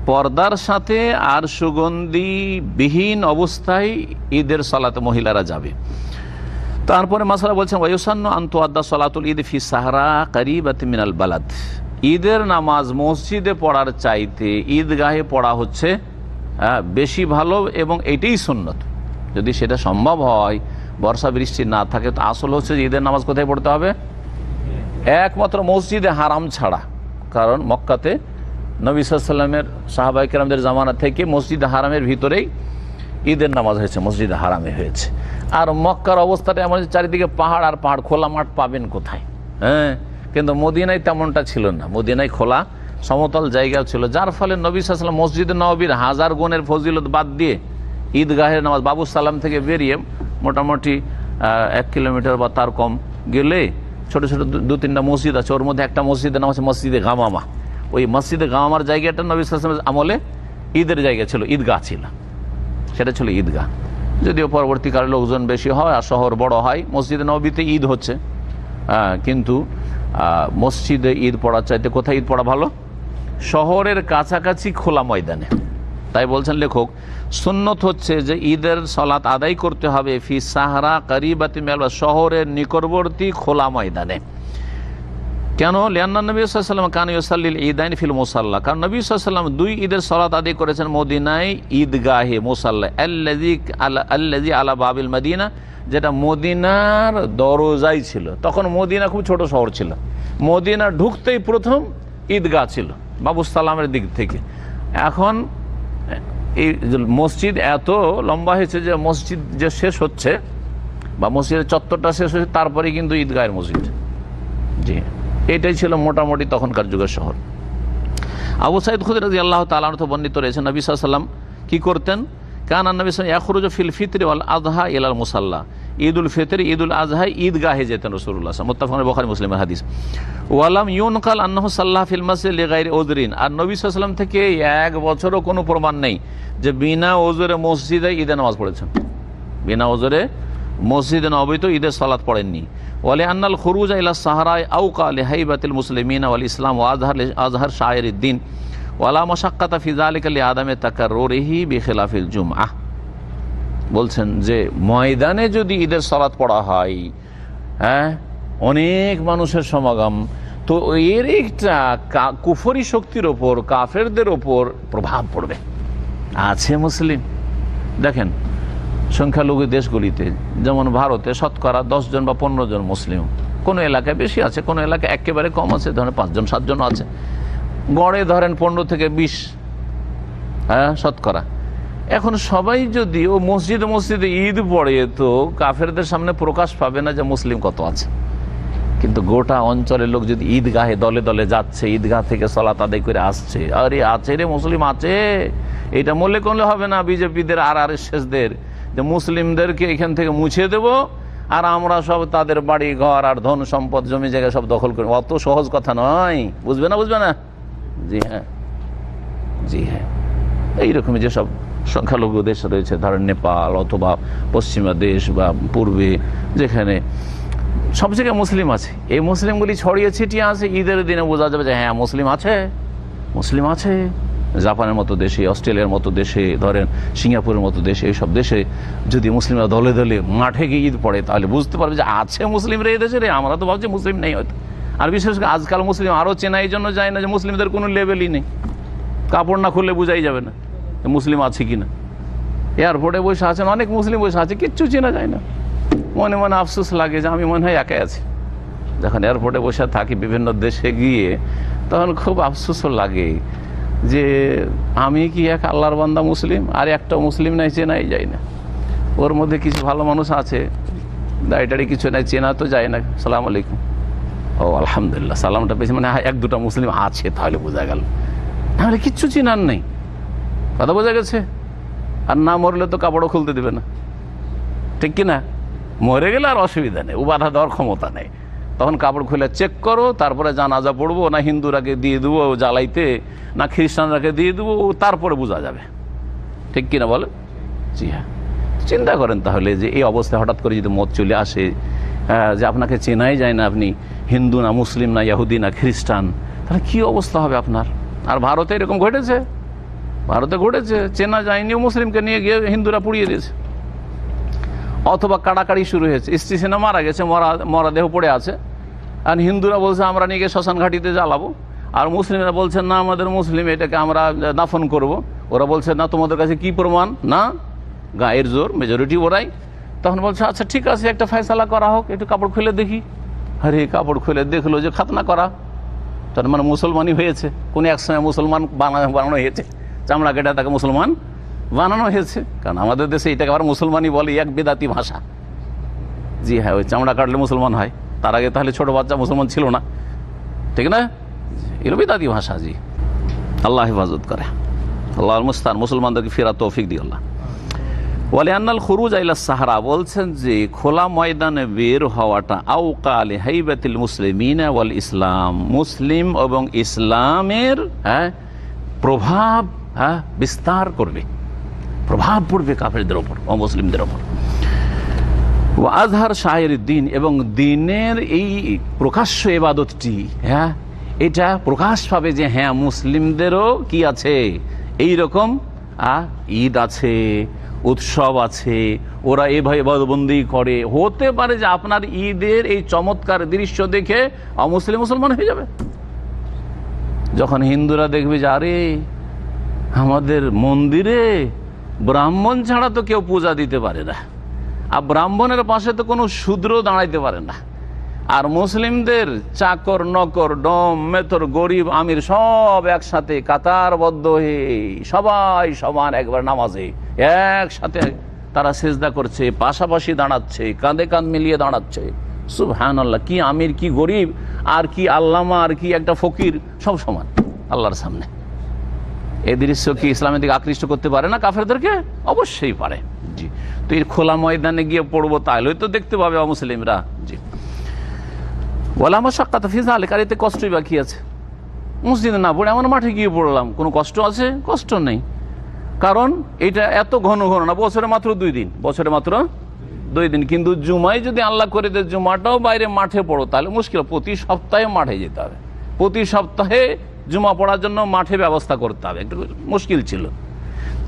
পর্দার সাথে আর সুগন্ধিবিহীন অবস্থায় ঈদের সালাতে মহিলারা যাবে। তারপরে মাসালা বলছেন ওয়ায়ুসান্নু আন তুআদ্দা সালাতুল ঈদ ফি সাহরা কারিবাতিন মিনাল বালাদ, ঈদের নামাজ মসজিদে পড়ার চাইতে ঈদগাহে পড়া হচ্ছে বেশি ভালো, এবং এটাই সুন্নত। যদি সেটা সম্ভব হয়, বর্ষা বৃষ্টি না থাকে, তো আসল হচ্ছে যে ঈদের নামাজ কোথায় পড়তে হবে, একমাত্র মসজিদে হারাম ছাড়া। কারণ মক্কাতে নবী সাল্লাল্লাহু আলাইহি ওয়াসাল্লামের সাহাবায়ে কেরামদের জামানা থেকে মসজিদে হারামের ভিতরেই ঈদের নামাজ হয়েছে, মসজিদে হারামে হয়েছে। আর মক্কার অবস্থাটা এমন, চারিদিকে পাহাড় আর পাহাড়, খোলা মাঠ পাবেন কোথায়? হ্যাঁ, কিন্তু মদিনায় তেমনটা ছিল না। মদিনায় খোলা সমতল জায়গাও ছিল, যার ফলে নবী সাল্লাল্লাহু আলাইহি ওয়াসাল্লাম মসজিদে নববীর 1000 গুণের ফজিলত বাদ দিয়ে ঈদগাহের নামাজ বাবু সালাম থেকে বেরিয়ে মোটামুটি 1 কিলোমিটার বা তার কম গেলে ছোট ছোট 2-3টা মসজিদ আছে, ওর মধ্যে একটা মসজিদের নাম আছে মসজিদে গামামা। ওই মসজিদে গামামার জায়গাটা নবী সাল্লাল্লাহু আলাইহি ওয়াসাল্লামের আমলে ঈদের জায়গা ছিল, ঈদগাহ ছিল, সেটা ছিল ঈদগাহ। যদিও পরবর্তীকালে লোকজন বেশি হয় আর শহর বড় হয়, মসজিদে নববীতে ঈদ হচ্ছে, কিন্তু মসজিদে ঈদ পড়ার চাইতে কোথায় ঈদ পড়া ভালো? শহরের কাছাকাছি খোলা ময়দানে। তাই বলছেন লেখক, সুন্নত হচ্ছে যে ঈদের সালাত আদায় করতে হবে ফি সাহরা কারিবাতি মেলবা, শহরের নিকটবর্তী খোলা ময়দানে। কেন? লিআন্না নবী সাল্লাল্লাহু আলাইহি ওয়াসাল্লাম কানা ইউসাল্লিল ঈদাইন ফিল মুসাল্লা, কারণ নবী সাল্লাল্লাহু আলাইহি ওয়াসাল্লাম 2 ঈদের সালাত আদায় করেছেন মদিনায় ঈদগাহে মুসাল্লা আল্লাযী আলা বাবিল মদিনা, যেটা মদিনার দরজাই ছিল। তখন মদিনা খুব ছোট শহর ছিল, মদিনা ঢুকতেই প্রথম ঈদগাহ ছিল বাবু সালামের দিক থেকে। এখন এই মসজিদ এত লম্বা হয়েছে যে মসজিদ যে শেষ হচ্ছে বা মসজিদের চত্বরটা শেষ হচ্ছে, তারপরে কিন্তু ঈদগাহের মসজিদ। জি, এটাই ছিল মোটামুটি তখনকার যুগের শহর। আবু সাঈদ খুদরী রাদিয়াল্লাহু তাআলা আনহু বর্ণিত রয়েছে নবী সাল্লাল্লাহু আলাইহি ওয়াসাল্লাম কি করতেন? কানা নবী সাল্লাল্লাহু আলাইহি ওয়াসাল্লাম ইয়াখরুজু ফিল ফিতরি ওয়াল আযহা ইলাল মুসাল্লা, ঈদুল ফিতর ঈদুল আযহা ঈদগাহে যেতেন রাসূলুল্লাহ সাল্লাল্লাহু আলাইহি ওয়াসাল্লাম, মুত্তাফাকুন বুখারী মুসলিমের হাদিস। ওয়ালাম ইউনকাল আন্নাহু সাল্লাল্লাহু ফিল মাসজিদ লিগাইরি উযরিন, আর নবী সাল্লাল্লাহু আলাইহি ওয়াসাল্লাম থেকে 1 বছরও কোনো প্রমাণ নেই যে বিনা ওযরে মসজিদে ঈদের নামাজ পড়েছেন, বিনা ওযরে মসজিদে নববীতে ঈদের সালাত পড়েননি। ওয়ালি আন্নাল খুরুজ ইলা সাহরায় আওকা লিহাইবাতিল মুসলিমিন ওয়াল ইসলাম ওয়া আযহার শাআইরিদ্দিন ওয়ালা মাশাক্কাতা ফি যালিকা লিআদামি তাকাররুরিহি বিখিলাফিল জুমআহ। বলছেন যে ময়দানে যদি ঈদের সালাত পড়া হয়, হ্যাঁ, অনেক মানুষের সমাগম, তো এর একটা কুফরি শক্তির ওপর, কাফেরদের ওপর প্রভাব পড়বে। আছে মুসলিম, দেখেন সংখ্যালঘু দেশগুলিতে যেমন ভারতে শতকরা 10 জন বা 15 জন মুসলিম, কোনো এলাকায় বেশি আছে, কোনো এলাকায় একেবারে কম আছে, ধরেন 5 জন 7 জন আছে, গড়ে ধরেন 15 থেকে 20 শতকরা। এখন সবাই যদি ও মসজিদে মসজিদে ঈদ পড়ে, তো কাফেরদের সামনে প্রকাশ পাবে না যে মুসলিম কত আছে। কিন্তু গোটা অঞ্চলের লোক যদি ঈদগাহে দলে দলে যাচ্ছে, ঈদগাহ থেকে সালাত আদায় করে আসছে, আরে আছে রে মুসলিম আছে, এটা মনে করলে হবে না বিজেপিদের আর আরএসএসদের যে মুসলিমদেরকে এখান থেকে মুছে দেব আর আমরা সব তাদের বাড়ি ঘর আর ধন সম্পদ জমি জায়গা সব দখল করি। অত সহজ কথা নয়, বুঝবে না, বুঝবে না। জি হ্যাঁ, জি হ্যাঁ, এইরকমই যেসব সংখ্যালঘু দেশ রয়েছে, ধরেন নেপাল অথবা পশ্চিমা দেশ বা পূর্বে, যেখানে সব জায়গায় মুসলিম আছে, এই মুসলিমগুলি ছড়িয়ে ছিটিয়ে আছে, ঈদের দিনে বোঝা যাবে যে হ্যাঁ মুসলিম আছে, মুসলিম আছে। জাপানের মতো দেশে, অস্ট্রেলিয়ার মতো দেশে, ধরেন সিঙ্গাপুরের মতো দেশে, এইসব দেশে যদি মুসলিমরা দলে দলে মাঠে গিয়ে ঈদ পড়ে, তাহলে বুঝতে পারবে যে আছে মুসলিমরা এই দেশে রে, আমরা তো ভাবছি মুসলিম নেই হয়তো। আর বিশেষ করে আজকাল মুসলিম আরও চেনা, এই জন্য যায় না যে মুসলিমদের কোনো লেভেলই নেই, কাপড় না খুললে বোঝাই যাবে না মুসলিম আছে কিনা। এয়ারপোর্টে বসে আছেন অনেক মুসলিম বসে আছে, কিচ্ছু চেনা যায় না, মনে মনে আফসোস লাগে যে আমি মনে হয় একাই আছি। যখন এয়ারপোর্টে বসে থাকি বিভিন্ন দেশে গিয়ে, তখন খুব আফসোসও লাগে যে আমি কি এক আল্লাহর বান্দা মুসলিম, আর একটা মুসলিম নাই, চেনাই যায় না। ওর মধ্যে কিছু ভালো মানুষ আছে, দাড়ি কিছু নাই, চেনা তো যায় না, সালাম আলাইকুম, ও আলহামদুলিল্লাহ, সালামটা পেয়েছি, মানে 1-2টা মুসলিম আছে, তাহলে বোঝা গেল, তাহলে কিচ্ছু চেনার নেই, কথা বোঝা গেছে। আর না মরলে তো কাপড়ও খুলতে দেবে না, ঠিক কিনা? মরে গেলে আর অসুবিধা নেই, ও বাধা দেওয়ার ক্ষমতা নেই, তখন কাপড় খুলে চেক করো, তারপরে জানাজা পড়বো না হিন্দুরাকে দিয়ে দেবো জ্বালাইতে, না খ্রিস্টানরাকে দিয়ে দেবো, তারপরে বোঝা যাবে, ঠিক কিনা বলে? জি হ্যাঁ। চিন্তা করেন তাহলে যে এই অবস্থায় হঠাৎ করে যদি মত চলে আসে, যে আপনাকে চেনাই যায় না, আপনি হিন্দু না, মুসলিম না, ইহুদি না, খ্রিস্টান, তাহলে কী অবস্থা হবে আপনার? আর ভারতে এরকম ঘটেছে, ভারতে ঘটেছে, চেনা যায়নি, মুসলিমকে নিয়ে গিয়ে হিন্দুরা পুড়িয়ে দিয়েছে। অথবা কাড়াকাড়ি শুরু হয়েছে, স্ত্রী সেনা মারা গেছে, মরা দেহ পড়ে আছে, আর হিন্দুরা বলছে আমরা নিয়ে গিয়ে শ্মশান ঘাটিতে জ্বালাবো, আর মুসলিমরা বলছেন না আমাদের মুসলিম, এটাকে আমরা দাফন করব। ওরা বলছে না তোমাদের কাছে কি প্রমাণ, না গায়ের জোর, মেজরিটি ওরাই। তখন বলছে আচ্ছা ঠিক আছে, একটা ফয়সালা করা হোক, একটু কাপড় খুলে দেখি। আরে কাপড় খুলে দেখলো যে খাতনা করা, তার মানে মুসলমানই হয়েছে, কোন এক সময় মুসলমান বানানো হয়েছে, চামড়া কেটে তাকে মুসলমান বানানো হয়েছে। কারণ আমাদের দেশে এটাকে আবার মুসলমানই বলে, এক বেদাতি ভাষা। জি হ্যাঁ, ওই চামড়া কাটলে মুসলমান হয়, তার আগে তাহলে ছোট বাচ্চা মুসলমান ছিল না, ঠিক না? এগুলো বেদাতি ভাষা। জি, আল্লাহ হেফাজত করে, আল্লাহর মুস্তান, মুসলমানদেরকে ফেরা তৌফিক দিয়ে আল্লাহ। ওয়ালি আন্নাল খুরুজ ইলা সাহরা, বলছেন যে খোলা ময়দানে বের হওয়াটা আওকা লি হাইবাতিল মুসলিমিন ওয়াল ইসলাম, মুসলিম এবং ইসলামের প্রভাব বিস্তার করবে, প্রভাব পড়বে কাফেরদের ওপর, অমুসলিমদের ওপর। ওয়া আজহার শায়ের দিন, এবং দিনের এই প্রকাশ্য ইবাদতটি এটা প্রকাশ পাবে যে হ্যাঁ মুসলিমদেরও কি আছে, এই রকম ঈদ আছে, উৎসব আছে, ওরা এভাবে ইবাদতবন্দি করে। হতে পারে যে আপনার ঈদের এই চমৎকার দৃশ্য দেখে অমুসলিম মুসলমান হয়ে যাবে। যখন হিন্দুরা দেখবে যে আরে আমাদের মন্দিরে ব্রাহ্মণ ছাড়া তো কেউ পূজা দিতে পারে না, আর ব্রাহ্মণের পাশে তো কোনো শূদ্র দাঁড়াইতে পারে না, আর মুসলিমদের চাকর নকর ডম মেথর গরিব আমির সব একসাথে কাতারবদ্ধ হয়ে সবাই সমান একবার নামাজে একসাথে তারা সেজদা করছে, পাশাপাশি দাঁড়াচ্ছে, কাঁধে কাঁধ মিলিয়ে দাঁড়াচ্ছে। সুবহানাল্লাহ, কি আমির কি গরিব আর কি আল্লামা আর কি একটা ফকির, সব সমান আল্লাহর সামনে। এই দৃশ্য কি ইসলামের দিকে আকৃষ্ট করতে পারে না কাফেরদেরকে? অবশ্যই পারে। জি, তো এর খোলা ময়দানে গিয়ে পড়বো তাহলে তো দেখতে পাবে অমুসলিমরা। জি, ওয়ালা মাশাক্কাত ফি যালিকা, আর এতে কষ্টই বাকি আছে। মসজিদে না পড়ে আমার মাঠে গিয়ে পড়লাম, কোনো কষ্ট আছে? কষ্ট নেই, কারণ এটা এত ঘন ঘন না, বছরে মাত্র 2 দিন, বছরে মাত্র 2 দিন। কিন্তু জুমায় যদি আল্লাহ করে দেয় জুমাটাও বাইরে মাঠে পড়ো তাহলে মুশকিল, প্রতি সপ্তাহে মাঠে যেতে হবে, প্রতি সপ্তাহে জুমা পড়ার জন্য মাঠে ব্যবস্থা করতে হবে, একটু মুশকিল ছিল।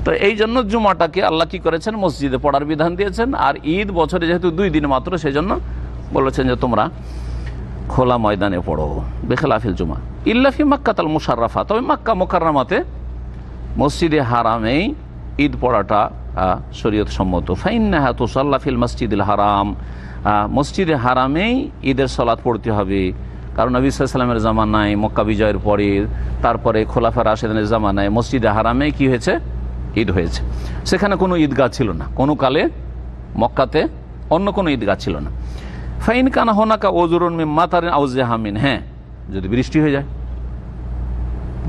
তো এই জন্য জুমাটাকে আল্লাহ কি করেছেন, মসজিদে পড়ার বিধান দিয়েছেন। আর ঈদ বছরে যেহেতু 2 দিন মাত্র, সেই জন্য বলেছেন যে তোমরা খোলা ময়দানে পড়ো, বেখেলাফিল জুমা ইল্লা ফি মাক্কাতাল মুশাররাফা, তবে মক্কা মুকাররমাতে মসজিদে হারামেই ঈদ পড়াটা শরীয়ত সম্মত। ফাইন্নাহা তুসাল্লা ফিল মসজিদুল হারাম, মসজিদে হারামেই ঈদের সালাত পড়তে হবে, কারণ নবী সাল্লাল্লাহু আলাইহি ওয়াসাল্লামের জামানায় মক্কা বিজয়ের পরে, তারপরে খোলাফা রাশেদিনের জামানায় মসজিদে হারামে কি হয়েছে, ঈদ হয়েছে। সেখানে কোনো ঈদগাহ ছিল না, কোনো কালে মক্কাতে অন্য কোনো ঈদগাহ ছিল না। ফাইন কানা হোনাকা ওজুরুন মিন মাতারিন আও জাহামিন, হ্যাঁ যদি বৃষ্টি হয়ে যায়,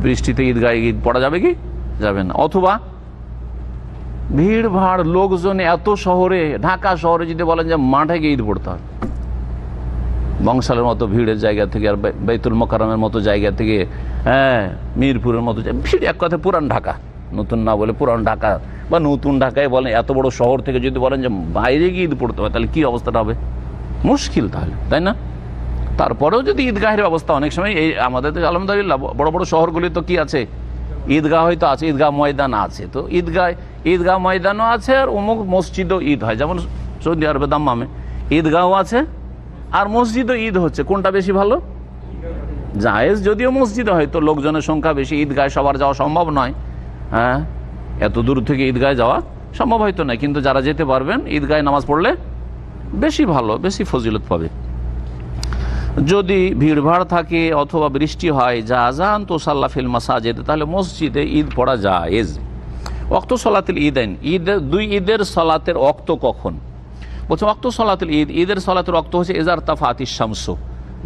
বৃষ্টিতে ঈদগাহে ঈদ পড়া যাবে কি, যাবে না। অথবা ভিড় ভাড় লোকজন এত শহরে, ঢাকা শহরে যদি বলেন যে মাঠে গিয়ে ঈদ পড়তে হবে, বংশালের মতো ভিড়ের জায়গা থেকে আর বাইতুল মোকাররমের মতো জায়গা থেকে, মিরপুরের মতো ভিড়, এক কথায় পুরান ঢাকা, নতুন না বলে পুরান ঢাকা বা নতুন ঢাকায় বলেন, এত বড় শহর থেকে যদি বলেন যে বাইরে গিয়ে ঈদ পড়তে হবে তাহলে কি অবস্থাটা হবে, মুশকিল তাহলে, তাই না? তারপরেও যদি ঈদগাহের ব্যবস্থা, অনেক সময় এই আমাদের তো আলহামদুলিল্লাহ বড় বড় শহরগুলি তো কি আছে, ঈদগাহ হয়তো আছে, ঈদগাহ ময়দান আছে, তো ঈদগাহ ময়দানও আছে আর অমুক মসজিদও ঈদ হয়, যেমন সৌদি আরবে দাম্মামে ঈদগাহও আছে আর মসজিদও ঈদ হচ্ছে। কোনটা বেশি ভালো? জায়েজ, যদিও মসজিদে হয়তো লোকজনের সংখ্যা বেশি, ঈদগাহে সবার যাওয়া সম্ভব নয়, এত দূর থেকে ঈদগাহে যাওয়া সম্ভব হয়তো নয়, কিন্তু যারা যেতে পারবেন ঈদগাহে নামাজ পড়লে বেশি ভালো, বেশি ফজিলত পাবে। যদি ভিড়ভাড় থাকে অথবা বৃষ্টি হয়, জাযান তুসাল্লা ফিল মাসাজিদ, তাহলে মসজিদে ঈদ পড়া জায়েজ। ওয়াক্ত সলাতুল ঈদাইন, দুই ঈদের সলাতের ওয়াক্ত কখন? বলছে ওয়াক্ত সলাতুল ঈদ, ঈদের সলাতের ওয়াক্ত হচ্ছে ইজার তাফাতিশ শামসু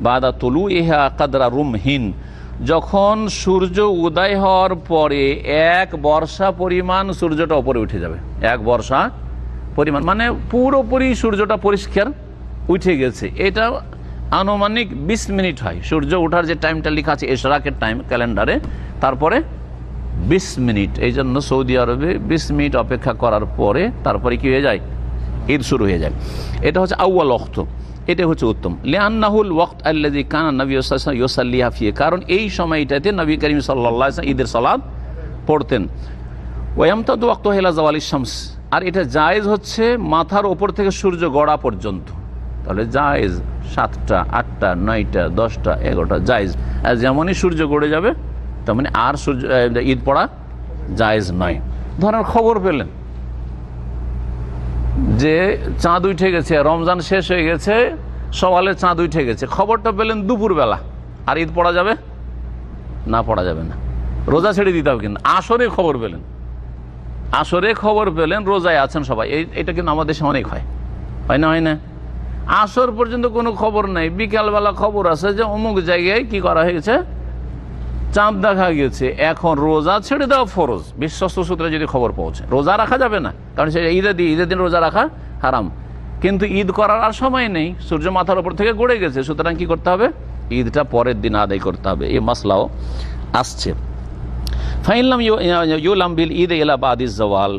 বাদা তুলুইহা কাদরা রুমহিন, যখন সূর্য উদয় হওয়ার পরে 1 বর্ষা পরিমাণ সূর্যটা উপরে উঠে যাবে। 1 বর্ষা পরিমাণ মানে পুরোপুরি সূর্যটা পরিষ্কার উঠে গেছে, এটা আনুমানিক 20 মিনিট হয়। সূর্য ওঠার যে টাইমটা লেখা আছে ইশরাকের টাইম ক্যালেন্ডারে, তারপরে 20 মিনিট। এই জন্য সৌদি আরবে 20 মিনিট অপেক্ষা করার পরে তারপরে কি হয়ে যায়, ঈদ শুরু হয়ে যায়। এটা হচ্ছে আউয়াল ওয়াক্ত, এটা হচ্ছে উত্তম। লিআন্নাহুল ওয়াক্ত আল্লাযী কানা নবী সাল্লাল্লাহু আলাইহি ওয়াসাল্লাম ইউসাল্লিহা ফিহি, কারণ এই সময়টাতে নবী করিম সাল্লাল্লাহু আলাইহি ওয়াসাল্লাম ঈদের সালাত পড়তেন। ওয়া ইয়ামতাদু ওয়াক্তু ইলা যাওয়ালিশ শামস, আর এটা জায়েজ হচ্ছে মাথার ওপর থেকে সূর্য গড়া পর্যন্ত। তাহলে জায়েজ 7টা 8টা 9টা 10টা 11টা জায়েজ, আর যেমনই সূর্য গড়ে যাবে তেমনি আর সূর্য ঈদ পড়া জায়েজ নয়। ধরেন খবর পেলেন যে চাঁদ উঠে গেছে, রমজান শেষ হয়ে গেছে, সওয়ালে চাঁদ উঠে গেছে, খবরটা পেলেন দুপুরবেলা, আর ঈদ পড়া যাবে না? পড়া যাবে না, রোজা ছেড়ে দিতে হবে। কিন্তু আসরে খবর পেলেন, আসরে খবর পেলেন রোজায় আছেন সবাই, এটা কিন্তু আমাদের দেশে অনেক হয়, হয় না? হয় না? আসর পর্যন্ত কোনো খবর নাই, বিকালবেলা খবর আছে যে অমুক জায়গায় কি করা হয়েছে, চাঁদ দেখা গেছে, এখন রোজা ছেড়ে দেওয়া ফরজ। বিশ্বস্ত সূত্রে যদি খবর পৌঁছে, রোজা রাখা যাবে না, কারণ সে ঈদের দিন রোজা রাখা হারাম। কিন্তু ঈদ করার আর সময় নেই, সূর্য মাথার উপর থেকে গড়ে গেছে, সুতরাং কি করতে হবে, ঈদটা পরের দিন আদায় করতে হবে। এই মাসলাও আসছে। ফাইনলাম ইউলাম বিল ঈদ এলা বাদিস জওয়াল,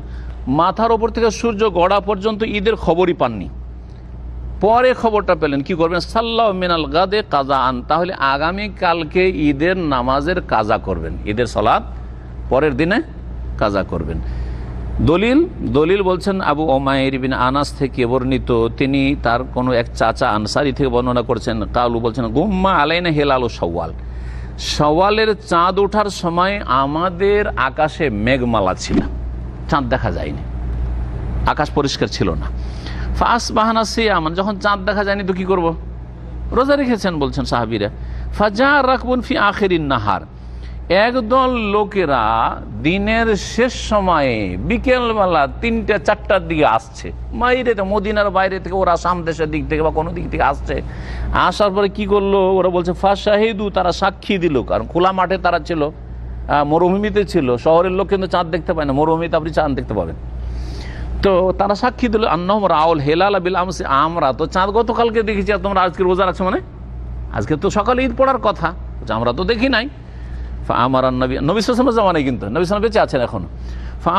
মাথার ওপর থেকে সূর্য গড়া পর্যন্ত ঈদের খবরই পাননি, পরে খবরটা পেলেন, কি করবেন, সাল্লাহ মিনাল গাদে কাজা আন, তাহলে আগামীকালকে ঈদের নামাজের কাজা করবেন, ঈদের সালাত পরের দিনে কাজা করবেন। দলিল বলছেন আবু উমাইর বিন আনাস থেকে বর্ণিত, তিনি তার কোনো এক চাচা আনসারি থেকে বর্ণনা করছেন, কালু বলছেন গুম্মা আলাইনা হেলালু শাওয়াল, শাওয়ালের চাঁদ ওঠার সময় আমাদের আকাশে মেঘমালা ছিল, চাঁদ দেখা যায়নি, আকাশ পরিষ্কার ছিল না। ফাস বাহানা সিয়ামান, যখন চাঁদ দেখা যায়নি তো কি করব, রোজা রেখেছেন বলছেন সাহাবীরা। ফাজা রাখবুন ফি আখিরিন নাহার, একদল লোকেরা দিনের শেষ সময়ে বিকেলবেলা 3-4টার দিকে আসছে, বাইরে মদিনার বাইরে থেকে, ওরা শাম দেশের দিক থেকে বা কোনো দিক থেকে আসছে। আসার পরে কি করলো, ওরা বলছে ফাশাহিদু, তারা সাক্ষী দিল, কারণ খোলা মাঠে তারা ছিল, মরুভূমিতে ছিল, শহরের লোক কিন্তু চাঁদ দেখতে পায় না, মরুভূমিতে আপনি চাঁদ দেখতে পাবেন। তো তারা সাক্ষী দিল আন্নাহুম রাউল হেলাল বিল আমসি, আমরা তো চাঁদ গতকালকে দেখেছি, আর তোমরা আজকে রোজা রাখছো, মানে আজকে তো সকালে ঈদ পড়ার কথা, আমরা তো দেখি নাই। আমার নবী সাল্লাল্লাহু জামানায় কিন্তু নবী সাল্লাল্লাহু বেঁচে আছেন এখনো।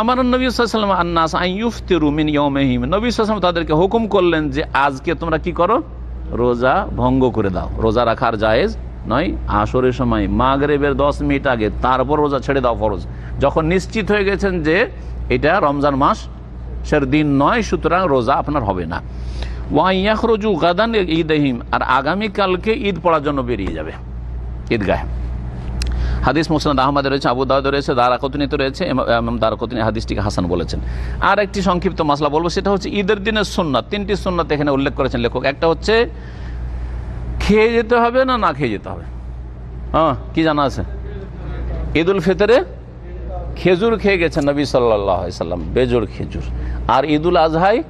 আমার নবী সাল্লাল্লাহু আন্নাস আন ইফতিরু মিন ইয়াউমিহিম, নবী সাল্লাল্লাহু তাদেরকে হুকুম করলেন যে আজকে তোমরা কি করো, রোজা ভঙ্গ করে দাও, রোজা রাখার জায়েজ নয়। আসরের সময় মাগরিবের 10 মিনিট আগে তারপর রোজা ছেড়ে দাও ফরজ, যখন নিশ্চিত হয়ে গেছেন যে এটা রমজান মাসের দিন নয়, সুতরাং রোজা আপনার হবে না। ওয়া ইয়াখরুজু গাদান ঈদহিম, আর আগামীকালকে ঈদ পড়ার জন্য বেরিয়ে যাবে ঈদগাহে। হাদিস মুসনাদ আহমদে রয়েছে, আবু দাউদে রয়েছে, দারাকুতনিতে রয়েছে, ইমাম দারাকুতনি হাদিসটিকে হাসান বলেছেন। আর একটি সংক্ষিপ্ত মাসলা বলবো, সেটা হচ্ছে ঈদের দিনের সুন্নাত। 3টি সুন্নাত এখানে উল্লেখ করেছেন লেখক। একটা হচ্ছে খেয়ে যেতে হবে না খেয়ে যেতে হবে, কি জানা আছে? ঈদুল ফিতরে খেজুর খেয়ে গেছেন নবী সাল্লাল্লাহু আলাইহি সাল্লাম, বেজোড় খেজুর। আর ঈদুল আজহায়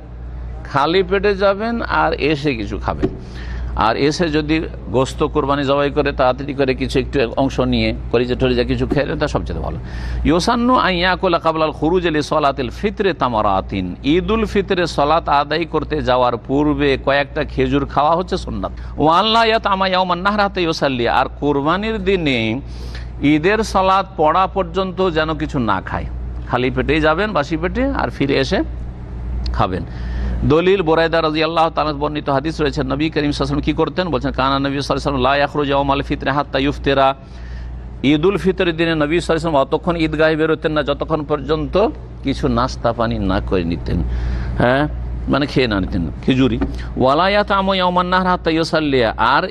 খালি পেটে যাবেন আর এসে কিছু খাবেন, আর এসে যদি গোস্ত কোরবানি জবাই করে তাড়াতাড়ি করে কিছু একটু অংশ নিয়ে কলিজা টলিজা কিছু খেয়ে তা সবচেয়ে ভালো। ইউসান্নু আইয়াকুলা কাবলাল খুরুজ লি সলাতিল ফিতরে তামারাতিন, ঈদুল ফিতরে সলাত আদায় করতে যাওয়ার পূর্বে কয়েকটা খেজুর খাওয়া হচ্ছে সুন্নাত। ওয়া আল্লাহ ইয়াতামা ইয়াউমান নাহর হাত্তা ইউসাল্লি, আর কোরবানির দিনে ঈদের সালাত পড়া পর্যন্ত যেন কিছু না খায়, খালি পেটেই যাবেন বাসি পেটে, আর ফিরে এসে খাবেন। দলিল বুরায়দা রাদিয়াল্লাহু তাআলা বর্ণিত হাদিস রয়েছে, নবী করিম সাল্লাল্লাহু আলাইহি ওয়াসাল্লাম কি করতেন, বলছেন কানা নবী সাল্লাল্লাহু আলাইহি ওয়াসাল্লাম লা ইয়াখরুজু ইয়াউমাল ফিতরি হাত্তা ইফতিরা, ঈদুল ফিতরের দিনে নবী সাল্লাল্লাহু আলাইহি ওয়াসাল্লাম অতক্ষণ ঈদগাহে বেরোতেন না যতক্ষণ পর্যন্ত কিছু নাস্তা পানি না করে নিতেন, মানে খেয়ে না নিতেন খিজুরি। ওয়ালা ইয়াতামু ইয়াউমান নাহর হাত্তা ইউসাল্লি, আর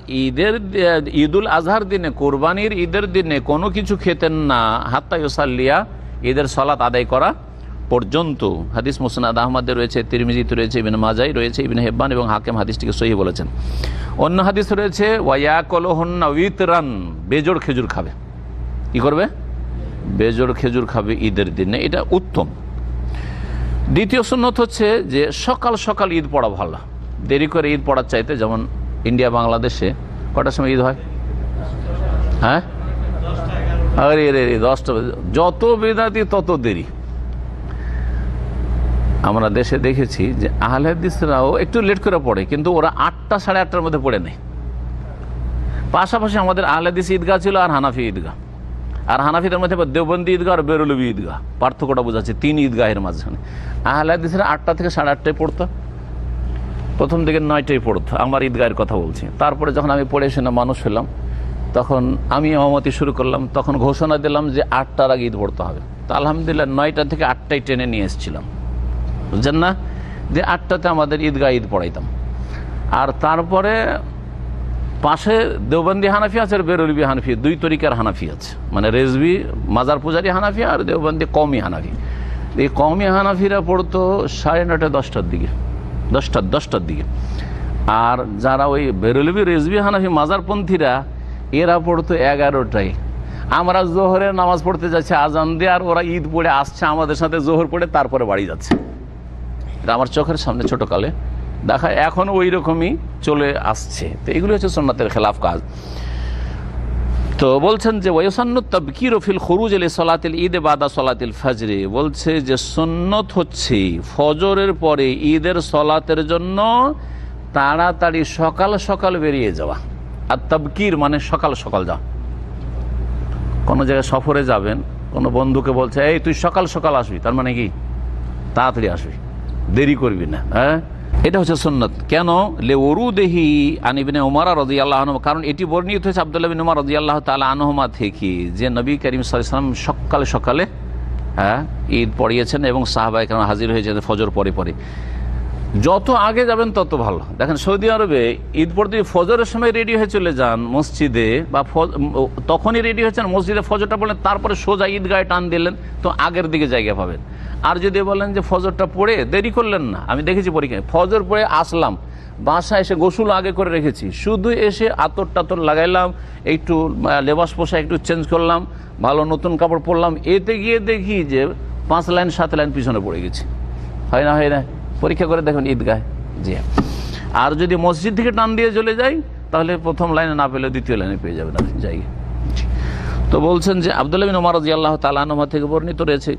ঈদুল আজহার দিনে, কোরবানির ঈদের দিনে কোনো কিছু খেতেন না হাত্তা ইউসাল্লিয়া, ঈদের সালাত আদায় করা পর্যন্ত। হাদিস মুসনাদ আহমদে রয়েছে, তিরমিজিতে রয়েছে, ইবনে মাজায় রয়েছে, ইবনে হিব্বান এবং হাকিম হাদিসটিকে সহিহ বলেছেন। অন্য হাদিস রয়েছে ওয়ায়াকুলুহুন্না উইতরান, বেজোড় খেজুর খাবে, কি করবে, বেজোড় খেজুর খাবে ঈদের দিনে, এটা উত্তম। দ্বিতীয় সুন্নত হচ্ছে যে সকাল সকাল ঈদ পড়া ভালো, দেরি করে ঈদ পড়ার চাইতে। যেমন ইন্ডিয়া বাংলাদেশে কটার সময় ঈদ হয়, আরে 10টা, যত বেদাতি তত দেরি। আমরা দেশে দেখেছি যে আহলে হাদিসরাও একটু লেট করে পড়ে, কিন্তু ওরা 8টা সাড়ে 8টার মধ্যে পড়ে নেয়। পাশাপাশি আমাদের আহলে হাদিস ঈদগাহ ছিল আর হানাফি ঈদগাহ, আর হানাফিদের মধ্যে দেওবন্দি ঈদগাহ আর বেরলভী ঈদগাহ, পার্থক্যটা বোঝাচ্ছে 3 ঈদগাহের মাঝখানে। আহলে হাদিসরা 8টা থেকে সাড়ে 8টায় পড়তো, প্রথম দিকে 9টায় পড়তো, আমার ঈদগাহের কথা বলছি। তারপরে যখন আমি পড়ে এসে না মানুষ হলাম, তখন আমি ইমামতি শুরু করলাম, তখন ঘোষণা দিলাম যে 8টার আগে ঈদ পড়তে হবে। তো আলহামদুলিল্লাহ 9টা থেকে 8টায় টেনে নিয়ে এসেছিলাম, বুঝছেন না, যে 8টাতে আমাদের ঈদগাহ ঈদ পড়াইতাম। আর তারপরে পাশে দেওবন্দি হানাফি আছে আর বেরলভী হানাফি, 2 তরিকার হানাফি আছে, মানে রেজভি মাজার পূজারী হানাফি আর দেওবন্দি কওমি হানাফি। এই কওমি হানাফিরা পড়তো 9:30 10টার দিকে, 10টার দিকে। আর যারা ওই বেরলভী রেজভি হানাফি মাজারপন্থীরা, এরা পড়তো 11টায়। আমরা জোহরের নামাজ পড়তে যাচ্ছি আজান দিয়ে, আর ওরা ঈদ পড়ে আসছে আমাদের সাথে, জোহর পড়ে তারপরে বাড়ি যাচ্ছে। এটা আমার চোখের সামনে ছোটকালে দেখা, এখন ওই রকমই চলে আসছে। তো এগুলো হচ্ছে সুন্নাতের খেলাফ কাজ। তো বলছেন যে ওয়াসান্নুত তাবকির ফিল খুরুজ লি সালাতিল ঈদ বাদা সালাতিল ফজর, বলছে যে সুন্নত হচ্ছে ফজরের পরে ঈদের সালাতের জন্য তাড়াতাড়ি সকাল সকাল বেরিয়ে যাওয়া। আর তাবকির মানে সকাল সকাল যাওয়া। কোনো জায়গায় সফরে যাবেন, কোনো বন্ধুকে বলছে এই তুই সকাল সকাল আসবি, তার মানে কি তাড়াতাড়ি আসবি, দেরি করবি না। হ্যাঁ, এটা হচ্ছে সুন্নত। কেন? লেউরুদেহি আন ইবনে উমর রাদিয়াল্লাহু আনহু, কারণ এটি বর্ণিত হয়েছে আব্দুল্লাহ বিন উমর রাদিয়াল্লাহু তাআলা আনহুমা থেকে যে নবী করিম সাল্লাল্লাহু আলাইহি ওয়াসাল্লাম সকালে সকালে ঈদ পড়িয়েছেন এবং সাহাবায়ে কেরাম হাজির হয়েছেন ফজর পরে পরে। যত আগে যাবেন তত ভালো। দেখেন সৌদি আরবে ঈদ পড়তে ফজরের সময় রেডি হয়ে চলে যান মসজিদে, বা তখনই রেডি হয়েছেন মসজিদে ফজরটা পড়লেন, তারপরে সোজা ঈদগাহে টান দিলেন, তো আগের দিকে জায়গা পাবেন। আর যদি বলেন যে ফজরটা পড়ে দেরি করলেন না, আমি দেখেছি পরীক্ষায় ফজর পড়ে আসলাম, বাসায় এসে গোসল আগে করে রেখেছি, শুধু এসে আতর টাতর লাগাইলাম, একটু লেবাস পোশাক একটু চেঞ্জ করলাম, ভালো নতুন কাপড় পরলাম, এতে গিয়ে দেখি যে 5 লাইন 7 লাইন পিছনে পড়ে গেছি। হয় না, হয় না? পরীক্ষা করে দেখুন ঈদগাহে। জি। আর যদি মসজিদ থেকে টান দিয়ে চলে যাই, তাহলে প্রথম লাইনে না পেলে দ্বিতীয় লাইনে পেয়ে যাবেন আপনি জায়গা। তো বলছেন যে আব্দুল্লাহ বিন উমর রাদিয়াল্লাহু তাআলা আনহু থেকে বর্ণিত রয়েছে,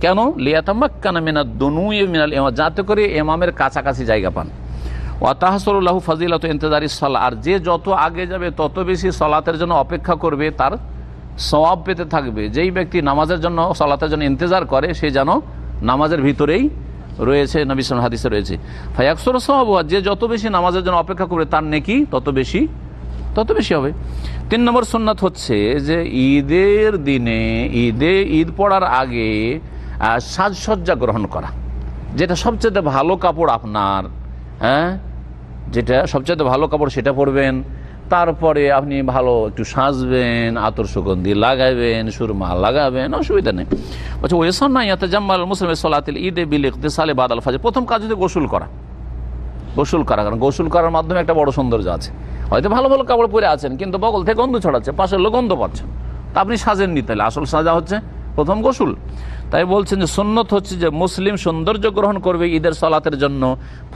কেন লিয়াতামাক্কানা মিনাদ দুনুই মিনাল ইমাম, যাতে করে ইমামের কাছাকাছি জায়গা পান। ওয়া তাহসুলু লাহু ফাজিলাতু ইনতিজারিস সালাহ, আর যে যত আগে যাবে তত বেশি সালাতের জন্য অপেক্ষা করবে, তার সওয়াব পেতে থাকবে। যেই ব্যক্তি নামাজের জন্য সালাতের জন্য ইন্তজার করে, সে যেন নামাজের ভিতরেই রয়েছে, নবী সাল্লাল্লাহু আলাইহি হাদিসে রয়েছে। ফায়াকসুরু সাওয়াবু, যে যত বেশি নামাজের জন্য অপেক্ষা করবে তার নেকি তত বেশি হবে। 3 নম্বর সুন্নাত হচ্ছে যে ঈদের দিনে ঈদ পড়ার আগে সাজসজ্জা গ্রহণ করা। যেটা সবচেয়ে ভালো কাপড় আপনার, যেটা সবচেয়ে ভালো কাপড় সেটা পরবেন, তারপরে আপনি ভালো একটু সাজবেন, আতর সুগন্ধি লাগাবেন, সুরমা লাগাবেন, অসুবিধা নেই। আচ্ছা, ওয়াসান্না ইয়াতাজাম্মাল মুসলিমু সালাতিল ঈদ বিল ইগতিসালি বাদাল ফজর, প্রথম কাজ হচ্ছে গোসল করা। কারণ গোসল করার মাধ্যমে একটা বড় সৌন্দর্য আছে। হয়তো ভালো ভালো কাপড় পরে আছেন, কিন্তু বগল থেকে গন্ধ ছড়াচ্ছে, পাশের লোক গন্ধ পাচ্ছেন, তা আপনি সাজেননি, তাহলে আসল সাজা হচ্ছে প্রথম গোসল। তাই বলছেন যে সুন্নত হচ্ছে যে মুসলিম সৌন্দর্য গ্রহণ করবে ঈদের সালাতের জন্য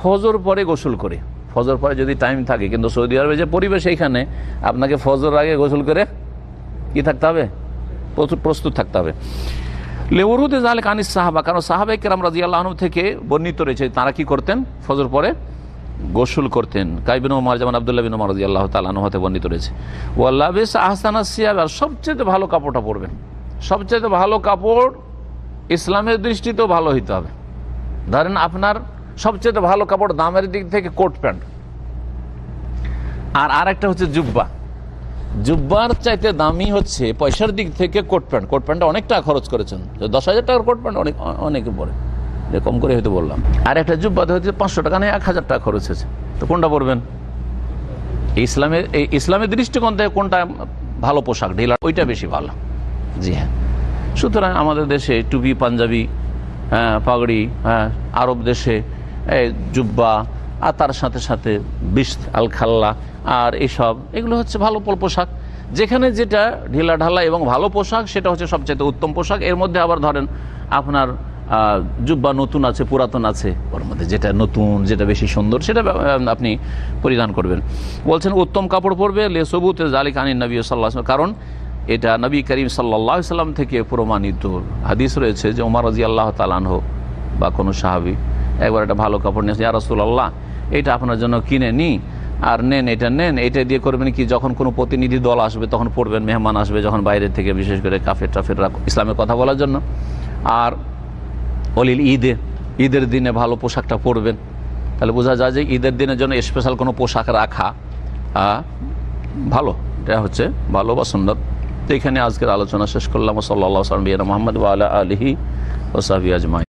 ফজর পরে গোসল করে। ফজর পরে যদি টাইম থাকে, কিন্তু সৌদি আরবে যে পরিবেশ, এইখানে আপনাকে ফজর আগে গোসল করে কি থাকতে হবে, প্রস্তুত থাকতে হবে। লেউরুদে যালিক আনিস সাহাবা, কারণ সাহাবায়ে কেরাম রাদিয়াল্লাহু আনহুম থেকে বর্ণিত রয়েছে তারা কি করতেন, ফজর পরে গোসল করতেন। কাইবিন ওমর, যেমন আব্দুল্লাহ বিন ওমর রাদিয়াল্লাহু তাআলা আনহু হতে বর্ণিত রয়েছে। ওয়াল্লাবিস আহসানাস সিয়াব, আর সবচেয়ে ভালো কাপড়টা পরবেন। সবচেয়ে ভালো কাপড় ইসলামের দৃষ্টিতেও ভালো হইতে হবে। ধরেন আপনার সবচেয়ে ভালো কাপড় দামের দিক থেকে কোট প্যান্ট, আর আরেকটা হচ্ছে জুব্বা। জুব্বার চাইতে দামি হচ্ছে পয়সার দিক থেকে কোট প্যান্ট। কোট প্যান্টটা অনেক টাকা খরচ করেছেন, 10,000 টাকার কোট প্যান্ট অনেকে পরে, কম করে হয়তো বললাম। আর একটা জুব্বাতে হচ্ছে 500 টাকা নেই, 1000 টাকা খরচ হয়েছে। তো কোনটা পরবেন? ইসলামের দৃষ্টিকোণ থেকে কোনটা ভালো পোশাক, ঢিলা, ওইটা বেশি ভালো। জি হ্যাঁ। সুতরাং আমাদের দেশে টুপি, পাঞ্জাবি, পাগড়ি, আরব দেশে জুব্বা, আর তার সাথে সাথে বিস্ত আল খাল্লা, আর এগুলো হচ্ছে ভালো পোশাক। যেখানে যেটা ঢিলা ঢালা এবং ভালো পোশাক, সেটা হচ্ছে সবচেয়ে উত্তম পোশাক। এর মধ্যে আবার ধরেন আপনার জুব্বা নতুন আছে, পুরাতন আছে, ওর মধ্যে যেটা নতুন, যেটা বেশি সুন্দর, সেটা আপনি পরিধান করবেন। বলছেন উত্তম কাপড় পরবে লেসবুতে জালিক আনিন নবী সাল্লাল্লাহু আলাইহি ওয়াসাল্লাম, কারণ এটা নবী করিম সাল্লাল্লাহু আলাইহি ওয়াসাল্লাম থেকে প্রমাণিত হাদিস রয়েছে যে ওমর রাদিয়াল্লাহু তাআলা আনহু বা কোনো সাহাবী একবার একটা ভালো কাপড় নিয়েছে, ইয়া রাসূলুল্লাহ এটা আপনার জন্য কিনে নি, আর নেন, এটা দিয়ে করবেন কি, যখন কোনো প্রতিনিধি দল আসবে তখন পড়বেন, মেহমান আসবে যখন বাইরে থেকে, বিশেষ করে কাফের টাফেররা ইসলামের কথা বলার জন্য, আর অলিল ঈদের দিনে ভালো পোশাকটা পরবেন। তাহলে বোঝা যায় যে ঈদের দিনের জন্য স্পেশাল কোনো পোশাক রাখা ভালো, এটা হচ্ছে ভালো বা সুন্নাত। তো এখানে আজকের আলোচনা শেষ করলাম। সাল্লাল্লাহু আলাইহি ওয়া সাল্লাম মুহাম্মদ ওয়া আলা আলিহি ওয়া সাহবিহি আজমাইন।